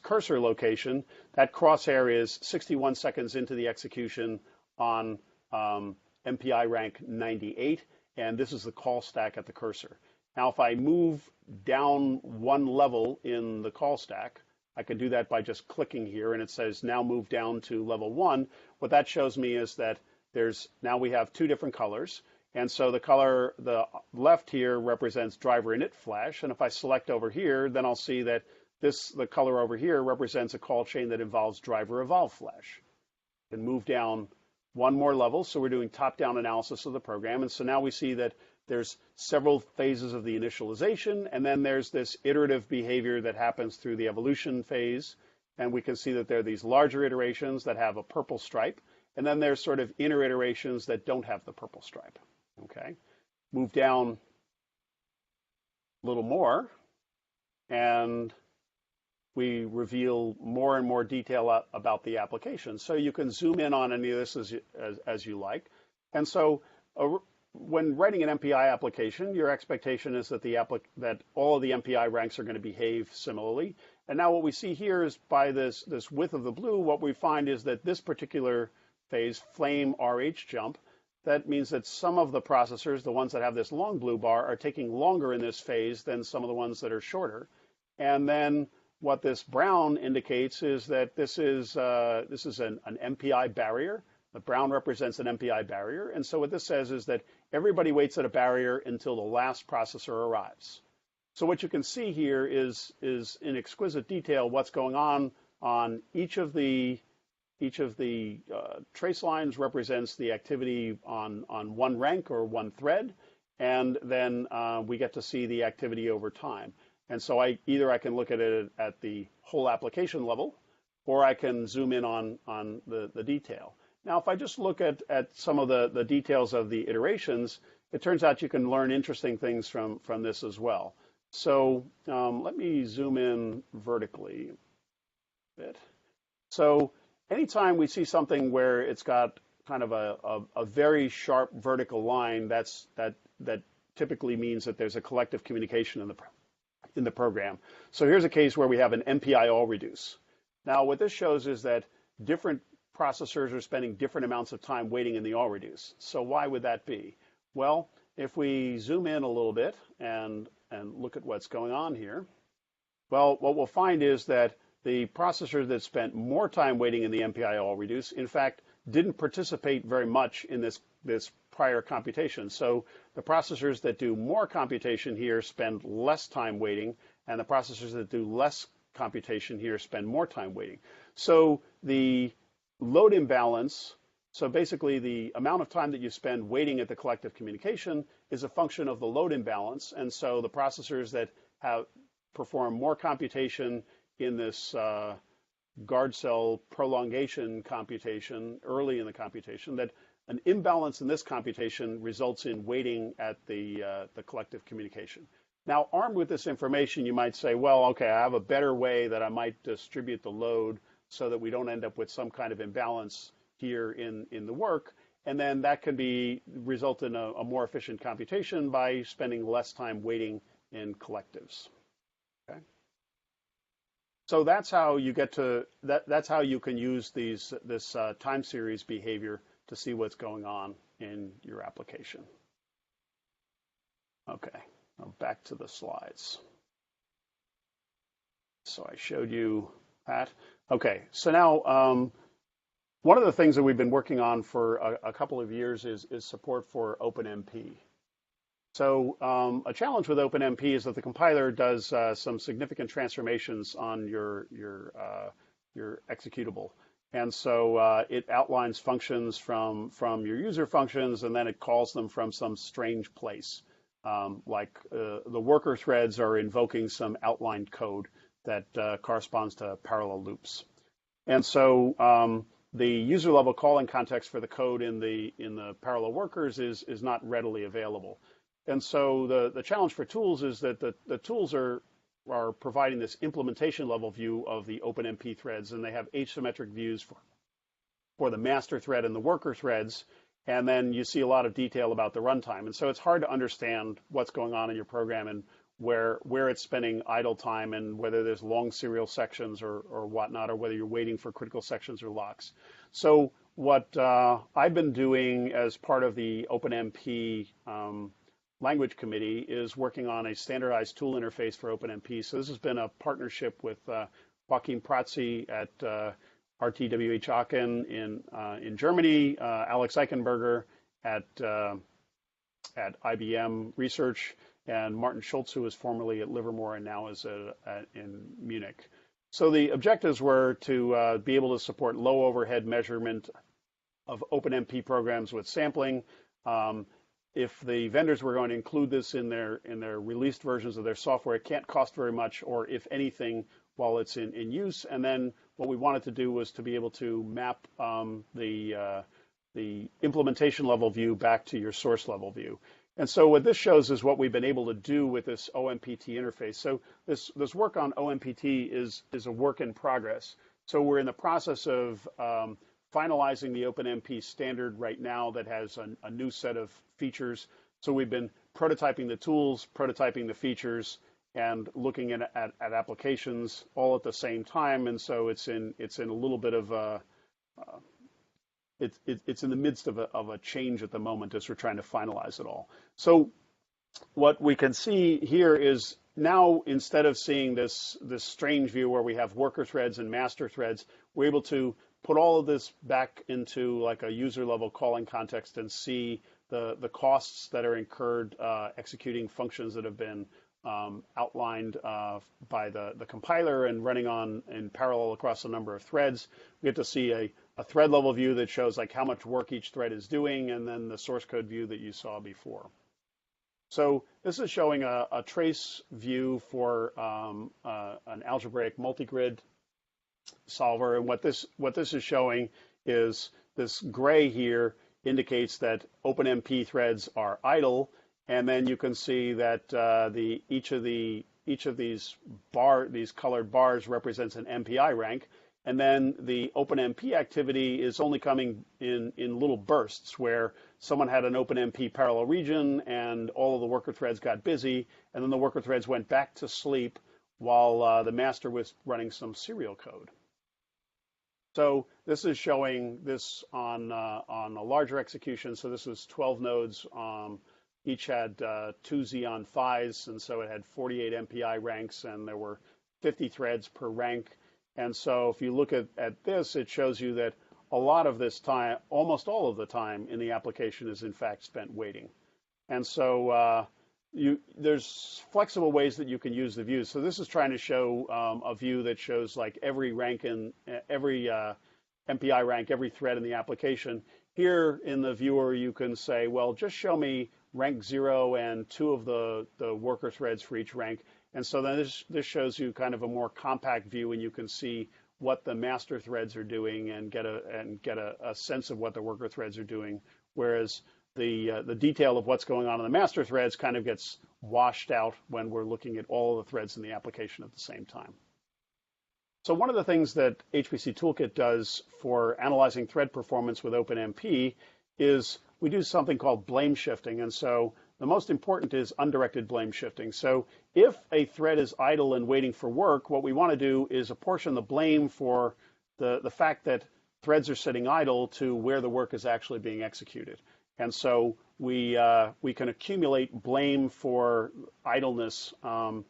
cursor location, that crosshair is 61 seconds into the execution on MPI rank 98, and this is the call stack at the cursor. Now, if I move down one level in the call stack, I can do that by just clicking here, and it says now move down to level 1. What that shows me is that now we have two different colors. And so the left here represents driver init Flash. And if I select over here, then I'll see that the color over here represents a call chain that involves driver evolve Flash. And move down one more level. So we're doing top-down analysis of the program. And so now we see that there's several phases of the initialization, and then there's this iterative behavior that happens through the evolution phase. And we can see that there are these larger iterations that have a purple stripe, and then there's sort of inner iterations that don't have the purple stripe. Okay, move down a little more, and we reveal more and more detail about the application. So you can zoom in on any of this as you like. And so when writing an MPI application, your expectation is that that all of the MPI ranks are going to behave similarly. And now what we see here is by this width of the blue, what we find is that this particular phase, flame RH jump, that means that some of the processors, the ones that have this long blue bar, are taking longer in this phase than some of the ones that are shorter. And then what this brown indicates is that this is an MPI barrier. The brown represents an MPI barrier. And so what this says is that everybody waits at a barrier until the last processor arrives. So what you can see here is in exquisite detail what's going on each of the trace lines represents the activity on one rank or one thread, and then we get to see the activity over time. And so I can look at it at the whole application level, or I can zoom in on the detail. Now, if I just look at some of the details of the iterations, it turns out you can learn interesting things from this as well. So let me zoom in vertically a bit. So anytime we see something where it's got kind of a very sharp vertical line, that typically means that there's a collective communication in the program. So here's a case where we have an MPI all reduce. Now what this shows is that different processors are spending different amounts of time waiting in the all reduce. So why would that be? Well, if we zoom in a little bit and look at what's going on here, well, what we'll find is that the processors that spent more time waiting in the MPI all reduce, in fact, didn't participate very much in this prior computation. So the processors that do more computation here spend less time waiting, and the processors that do less computation here spend more time waiting. So the load imbalance, so basically the amount of time that you spend waiting at the collective communication is a function of the load imbalance. And so the processors that have perform more computation in this guard cell prolongation computation early in the computation, that an imbalance in this computation results in waiting at the collective communication. Now, armed with this information, you might say, well, okay, I have a better way that I might distribute the load so that we don't end up with some kind of imbalance here in the work. And then that can result in a more efficient computation by spending less time waiting in collectives. Okay. So that's how you get to that's how you can use this time series behavior to see what's going on in your application. Okay, now back to the slides. So I showed you that. Okay, so now one of the things that we've been working on for a couple of years is support for OpenMP. So a challenge with OpenMP is that the compiler does some significant transformations on your executable. And so it outlines functions from your user functions, and then it calls them from some strange place. Like the worker threads are invoking some outlined code that corresponds to parallel loops. And so the user level calling context for the code in the parallel workers is not readily available. And so the challenge for tools is that the tools are providing this implementation level view of the OpenMP threads, and they have asymmetric views for the master thread and the worker threads, and then you see a lot of detail about the runtime. And so it's hard to understand what's going on in your program and where it's spending idle time and whether there's long serial sections or whatnot, or whether you're waiting for critical sections or locks. So what I've been doing as part of the OpenMP language committee is working on a standardized tool interface for OpenMP. So this has been a partnership with Joachim Pratzi at RTWH Aachen in Germany, Alex Eichenberger at IBM Research, and Martin Schultz, who was formerly at Livermore and now is in Munich. So the objectives were to be able to support low overhead measurement of OpenMP programs with sampling. If the vendors were going to include this in their released versions of their software, it can't cost very much, or if anything, while it's in use. And then what we wanted to do was to be able to map the implementation level view back to your source level view. And so what this shows is what we've been able to do with this OMPT interface. So this work on OMPT is a work in progress. So we're in the process of finalizing the OpenMP standard right now that has a new set of features. So we've been prototyping the tools, prototyping the features, and looking at applications all at the same time. And so it's in a little bit of it's in the midst of a change at the moment as we're trying to finalize it all. So what we can see here is now, instead of seeing this strange view where we have worker threads and master threads, we're able to put all of this back into like a user level calling context and see the costs that are incurred executing functions that have been outlined by the compiler and running in parallel across a number of threads. We get to see a thread level view that shows like how much work each thread is doing, and then the source code view that you saw before. So this is showing a trace view for an algebraic multigrid solver, and what this is showing is this gray here indicates that OpenMP threads are idle, and then you can see that each of these colored bars represents an MPI rank, and then the OpenMP activity is only coming in little bursts where someone had an OpenMP parallel region and all of the worker threads got busy, and then the worker threads went back to sleep while the master was running some serial code. So this is showing this on a larger execution. So this was 12 nodes. Each had 2 Xeon Phis, and so it had 48 MPI ranks, and there were 50 threads per rank. And so if you look at this, it shows you that a lot of this time, almost all of the time in the application is in fact spent waiting. And so there's flexible ways that you can use the views. So this is trying to show a view that shows like every rank in every MPI rank, every thread in the application. Here in the viewer, you can say, well, just show me rank 0 and 2 of the worker threads for each rank. And so then this shows you kind of a more compact view, and you can see what the master threads are doing and get a sense of what the worker threads are doing. Whereas the detail of what's going on in the master threads kind of gets washed out when we're looking at all of the threads in the application at the same time. So one of the things that HPCToolkit does for analyzing thread performance with OpenMP is we do something called blame shifting. And so the most important is undirected blame shifting. So if a thread is idle and waiting for work, what we want to do is apportion the blame for the fact that threads are sitting idle to where the work is actually being executed. And so we can accumulate blame for idleness in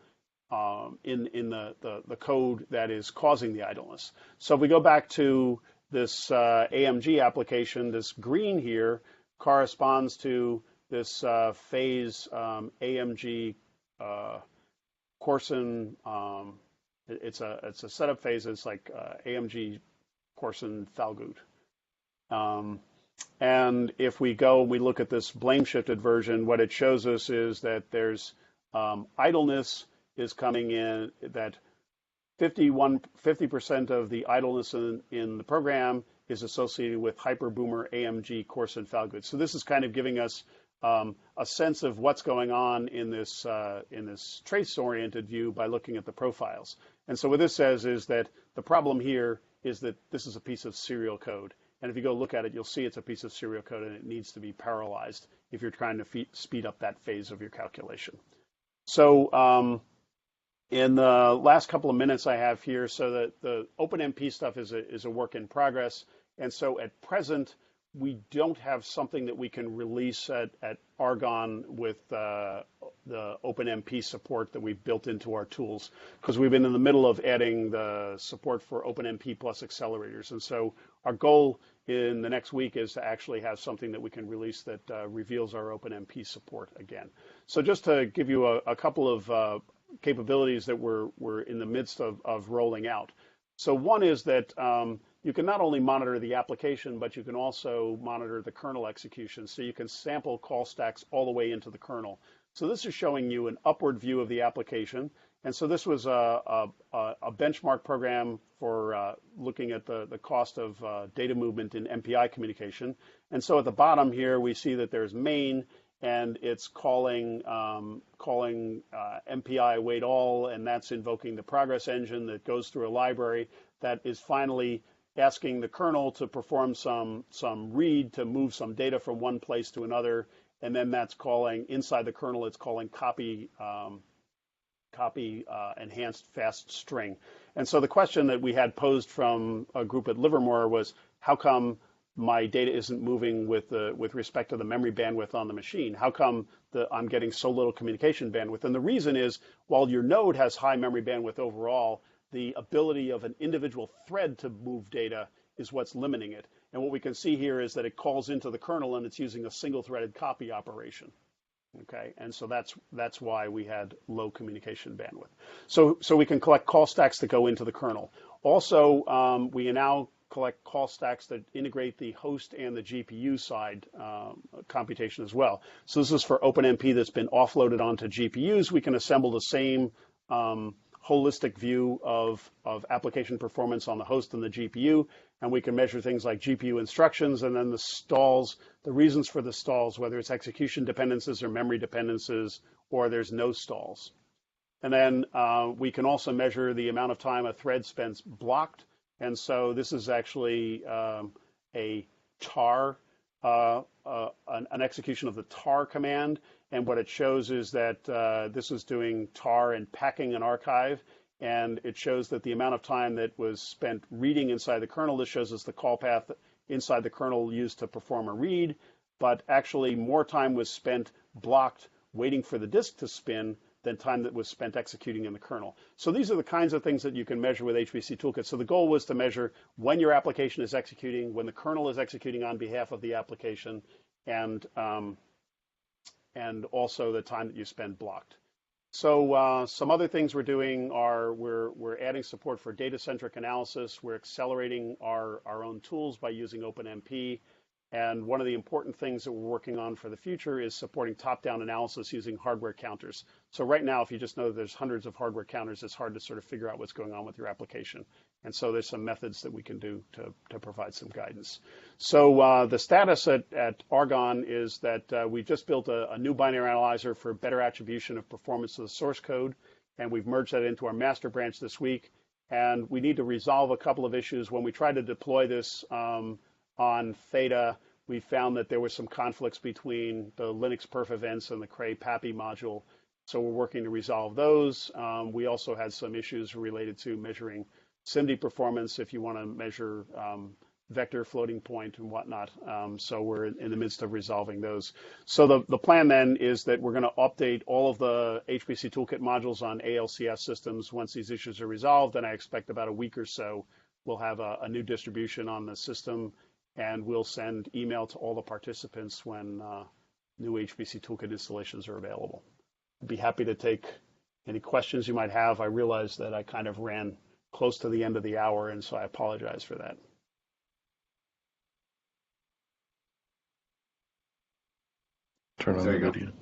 the code that is causing the idleness. So if we go back to this AMG application, this green here corresponds to this phase AMG Corson. It's a setup phase. It's like AMG Corson Falgout. And if we go and we look at this blame shifted version, what it shows us is that there's idleness is coming in, that 50% of the idleness in the program is associated with Hyperboomer AMG Corson Falgout. So this is kind of giving us a sense of what's going on in this trace-oriented view by looking at the profiles. And so what this says is that the problem here is that this is a piece of serial code. And if you go look at it, you'll see it's a piece of serial code, and it needs to be parallelized if you're trying to speed up that phase of your calculation. So in the last couple of minutes I have here, so that the OpenMP stuff is a work in progress. And so at present, we don't have something that we can release at Argonne with the OpenMP support that we've built into our tools, because we've been in the middle of adding the support for OpenMP plus accelerators. And so our goal in the next week is to actually have something that we can release that reveals our OpenMP support again. So just to give you a couple of capabilities that we're in the midst of rolling out. So one is that you can not only monitor the application, but you can also monitor the kernel execution. So you can sample call stacks all the way into the kernel. So this is showing you an upward view of the application. And so this was a benchmark program for looking at the cost of data movement in MPI communication. And so at the bottom here, we see that there's main, and it's calling MPI await all, and that's invoking the progress engine that goes through a library that is finally asking the kernel to perform some read to move some data from one place to another, and then that's calling inside the kernel. It's calling copy enhanced fast string. And so the question that we had posed from a group at Livermore was, how come my data isn't moving with respect to the memory bandwidth on the machine? How come I'm getting so little communication bandwidth? And the reason is, while your node has high memory bandwidth overall, the ability of an individual thread to move data is what's limiting it. And what we can see here is that it calls into the kernel, and it's using a single-threaded copy operation. Okay, and so that's why we had low communication bandwidth. So we can collect call stacks that go into the kernel. Also, we now collect call stacks that integrate the host and the GPU side computation as well. So this is for OpenMP that's been offloaded onto GPUs. We can assemble the same holistic view of application performance on the host and the GPU, and we can measure things like GPU instructions, and then the stalls, the reasons for the stalls, whether it's execution dependencies or memory dependencies, or there's no stalls. And then we can also measure the amount of time a thread spends blocked. And so this is actually a tar, an execution of the tar command. And what it shows is that this is doing tar and packing an archive. And it shows that the amount of time that was spent reading inside the kernel, this shows us the call path inside the kernel used to perform a read. But actually more time was spent blocked waiting for the disk to spin than time that was spent executing in the kernel. So these are the kinds of things that you can measure with HPCToolkit. So the goal was to measure when your application is executing, when the kernel is executing on behalf of the application, and also the time that you spend blocked. So some other things we're doing are we're adding support for data-centric analysis. We're accelerating our own tools by using OpenMP. And one of the important things that we're working on for the future is supporting top-down analysis using hardware counters. So right now, if you just know that there's hundreds of hardware counters, it's hard to sort of figure out what's going on with your application. And so there's some methods that we can do to provide some guidance. So the status at Argonne is that we just built a new binary analyzer for better attribution of performance of the source code, and we've merged that into our master branch this week. And we need to resolve a couple of issues. When we tried to deploy this on Theta, we found that there were some conflicts between the Linux perf events and the Cray PAPI module. So we're working to resolve those. We also had some issues related to measuring SIMD performance if you want to measure vector floating point and whatnot. So we're in the midst of resolving those. So the plan then is that we're going to update all of the HPCToolkit modules on ALCF systems once these issues are resolved. And I expect about a week or so we'll have a new distribution on the system, and we'll send email to all the participants when new HPCToolkit installations are available. I'd be happy to take any questions you might have. I realize that I kind of ran close to the end of the hour, and so I apologize for that. Turn on the video.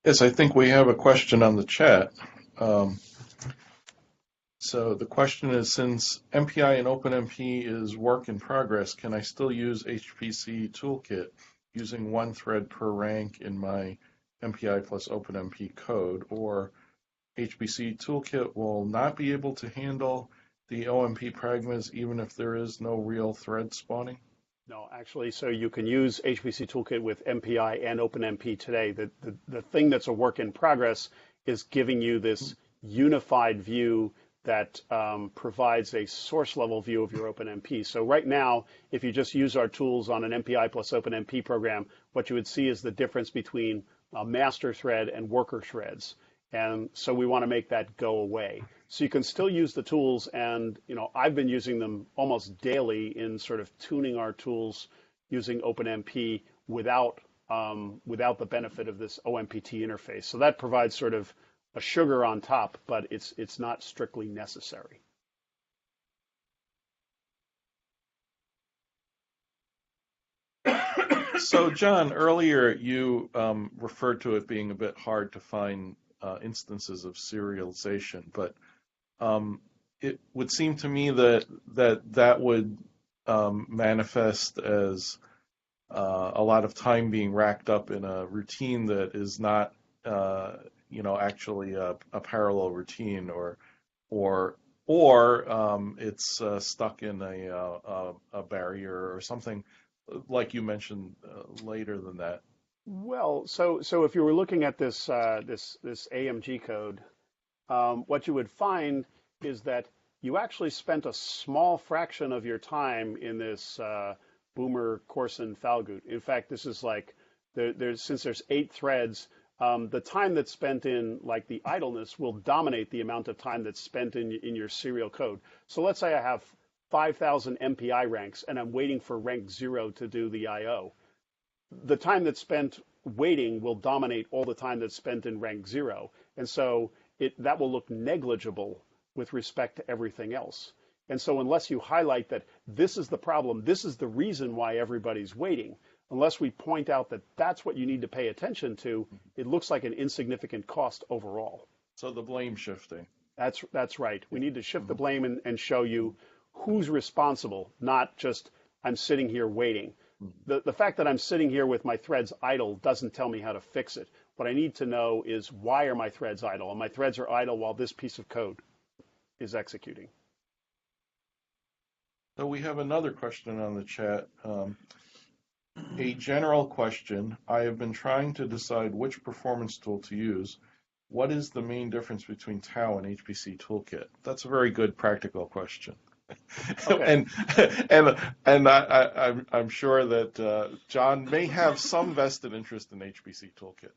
Yes, I think we have a question on the chat. So the question is, since MPI and OpenMP is work in progress, can I still use HPCToolkit using one thread per rank in my MPI plus OpenMP code, or HPCToolkit will not be able to handle the OMP pragmas even if there is no real thread spawning? No, actually, so you can use HPCToolkit with MPI and OpenMP today. The thing that's a work in progress is giving you this unified view that provides a source level view of your OpenMP. So right now, if you just use our tools on an MPI plus OpenMP program, what you would see is the difference between a master thread and worker threads. And so we want to make that go away. So you can still use the tools, and I've been using them almost daily in sort of tuning our tools using OpenMP without the benefit of this OMPT interface. So that provides sort of a sugar on top, but it's not strictly necessary. So, John, earlier you referred to it being a bit hard to find instances of serialization, but it would seem to me that would manifest as a lot of time being racked up in a routine that is not actually a parallel routine, or it's stuck in a barrier or something like you mentioned later than that. Well, so if you were looking at this AMG code, what you would find is that you actually spent a small fraction of your time in this Boomer Corson Falgout. In fact, this is like since there's 8 threads. The time that's spent in like the idleness will dominate the amount of time that's spent in your serial code. So let's say I have 5,000 MPI ranks and I'm waiting for rank 0 to do the IO. The time that's spent waiting will dominate all the time that's spent in rank 0. And so that will look negligible with respect to everything else. And so unless you highlight that this is the problem, this is the reason why everybody's waiting, unless we point out that that's what you need to pay attention to, it looks like an insignificant cost overall. So the blame shifting. That's right. We need to shift the blame and show you who's responsible, not just I'm sitting here waiting. The fact that I'm sitting here with my threads idle doesn't tell me how to fix it. What I need to know is, why are my threads idle? And my threads are idle while this piece of code is executing. So we have another question on the chat. A general question: I have been trying to decide which performance tool to use. What is the main difference between Tau and HPCToolkit? That's a very good practical question. Okay. and I'm sure that John may have some vested interest in HPCToolkit.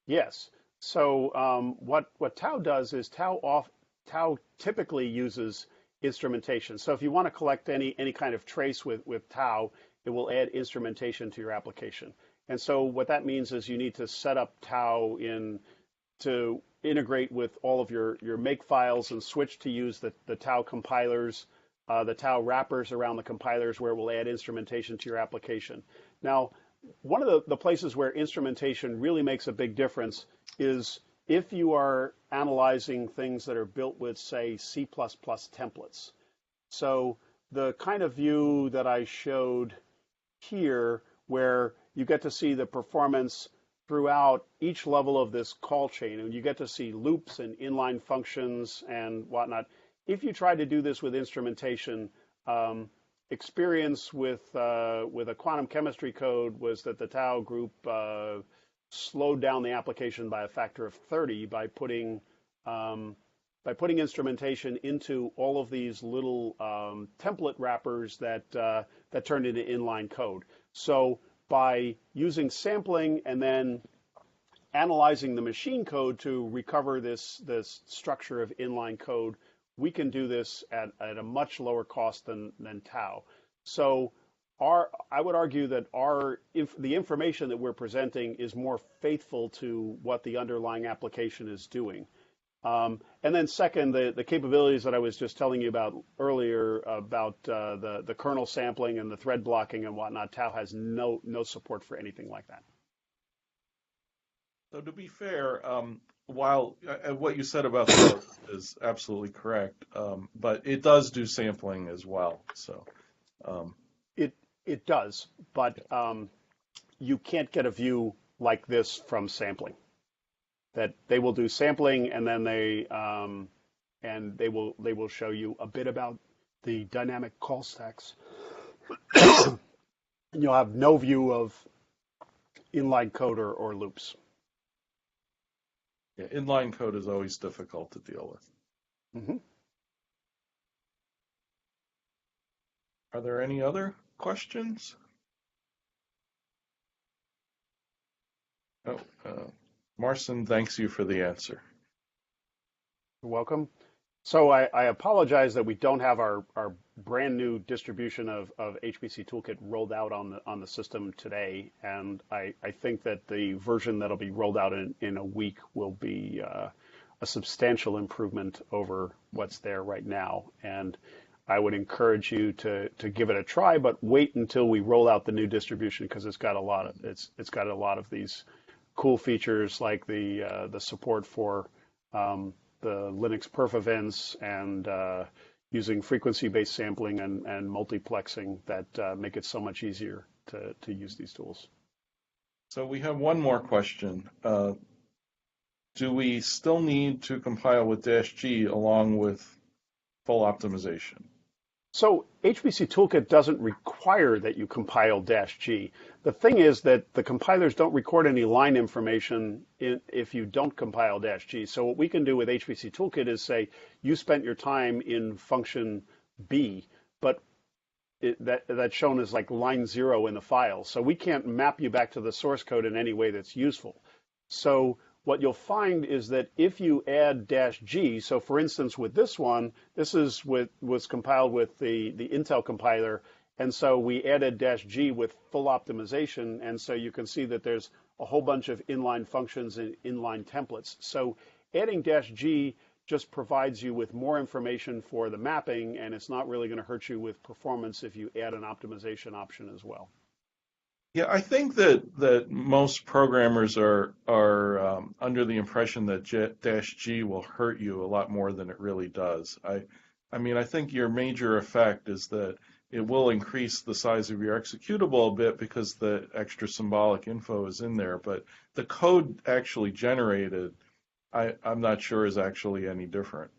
Yes. So what Tau does is Tau typically uses instrumentation. So if you want to collect any kind of trace with Tau, it will add instrumentation to your application. And so what that means is you need to set up Tau in to integrate with all of your make files and switch to use the Tau compilers, the Tau wrappers around the compilers where it will add instrumentation to your application. Now, one of the places where instrumentation really makes a big difference is if you are analyzing things that are built with, say, C++ templates. So the kind of view that I showed here, where you get to see the performance throughout each level of this call chain, and you get to see loops and inline functions and whatnot. If you try to do this with instrumentation, experience with a quantum chemistry code was that the Tau group slowed down the application by a factor of 30 by putting instrumentation into all of these little template wrappers that turned into inline code. So by using sampling and then analyzing the machine code to recover this structure of inline code, we can do this at a much lower cost than Tau. So I would argue that the information that we're presenting is more faithful to what the underlying application is doing. And then second, the capabilities that I was just telling you about earlier about the kernel sampling and the thread blocking and whatnot, Tau has no support for anything like that. So to be fair, while what you said about that is absolutely correct, but it does do sampling as well. So it does, but you can't get a view like this from sampling. That they will do sampling and then they will show you a bit about the dynamic call stacks. And you'll have no view of inline code or loops. Yeah, inline code is always difficult to deal with. Mm-hmm. Are there any other questions? Oh, Marcin thanks you for the answer. You're welcome. So I apologize that we don't have our brand new distribution of HPCToolkit rolled out on the system today, and I think that the version that'll be rolled out in a week will be a substantial improvement over what's there right now. And I would encourage you to give it a try, but wait until we roll out the new distribution because it's got a lot of these cool features like the support for the Linux perf events and using frequency-based sampling and multiplexing that make it so much easier to use these tools. So we have one more question. Do we still need to compile with -G along with full optimization? So HPCToolkit doesn't require that you compile -G. The thing is that the compilers don't record any line information if you don't compile -G. So what we can do with HPCToolkit is say, you spent your time in function B, but that's shown as like line 0 in the file. So we can't map you back to the source code in any way that's useful. So what you'll find is that if you add -G, so for instance with this one, this was compiled with the Intel compiler, and so we added -G with full optimization, and so you can see that there's a whole bunch of inline functions and inline templates. So adding -G just provides you with more information for the mapping, and it's not really going to hurt you with performance if you add an optimization option as well. Yeah, I think that most programmers are under the impression that -G will hurt you a lot more than it really does. I mean, I think your major effect is that it will increase the size of your executable a bit because the extra symbolic info is in there, but the code actually generated, I'm not sure is actually any different.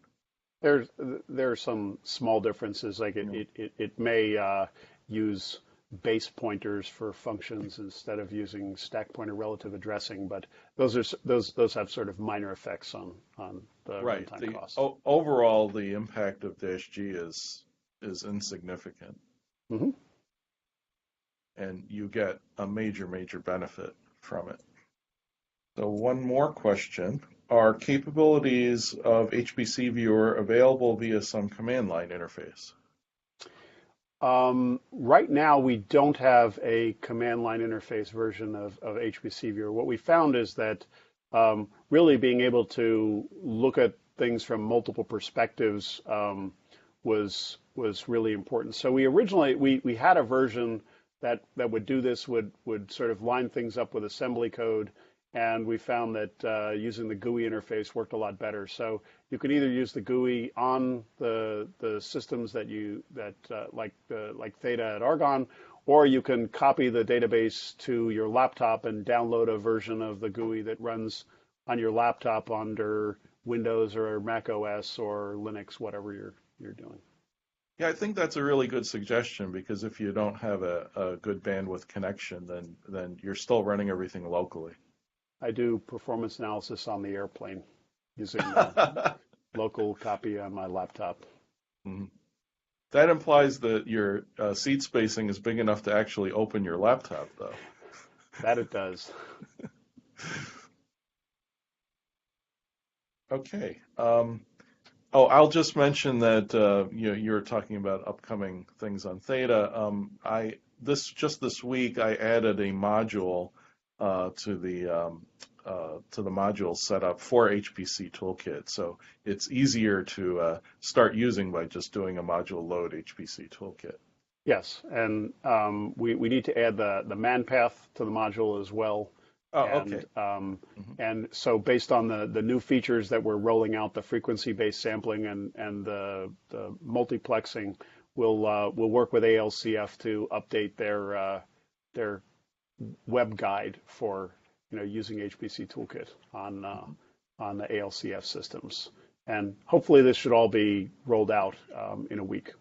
There are some small differences, like it may use base pointers for functions instead of using stack pointer relative addressing, but those have sort of minor effects on the runtime cost. Overall, the impact of -G is insignificant, mm-hmm. and you get a major benefit from it. So one more question. Are capabilities of HPCViewer available via some command line interface? Right now, we don't have a command line interface version of HPCviewer. What we found is that really being able to look at things from multiple perspectives was really important. So we originally we had a version that would do this, would sort of line things up with assembly code, and we found that using the GUI interface worked a lot better. So you could either use the GUI on the systems that like Theta at Argonne, or you can copy the database to your laptop and download a version of the GUI that runs on your laptop under Windows or Mac OS or Linux, whatever you're doing. Yeah, I think that's a really good suggestion, because if you don't have a good bandwidth connection, then you're still running everything locally. I do performance analysis on the airplane using local copy on my laptop. Mhm. That implies that your seat spacing is big enough to actually open your laptop, though. That it does. Okay. I'll just mention that you're talking about upcoming things on Theta. This week I added a module to the module setup for HPCToolkit, so it's easier to start using by just doing a module load HPCToolkit. Yes, and we need to add the man path to the module as well. Oh, and, okay. And so based on the new features that we're rolling out, the frequency-based sampling and the multiplexing, we'll work with ALCF to update their web guide for using HPCToolkit on the ALCF systems. And hopefully this should all be rolled out in a week.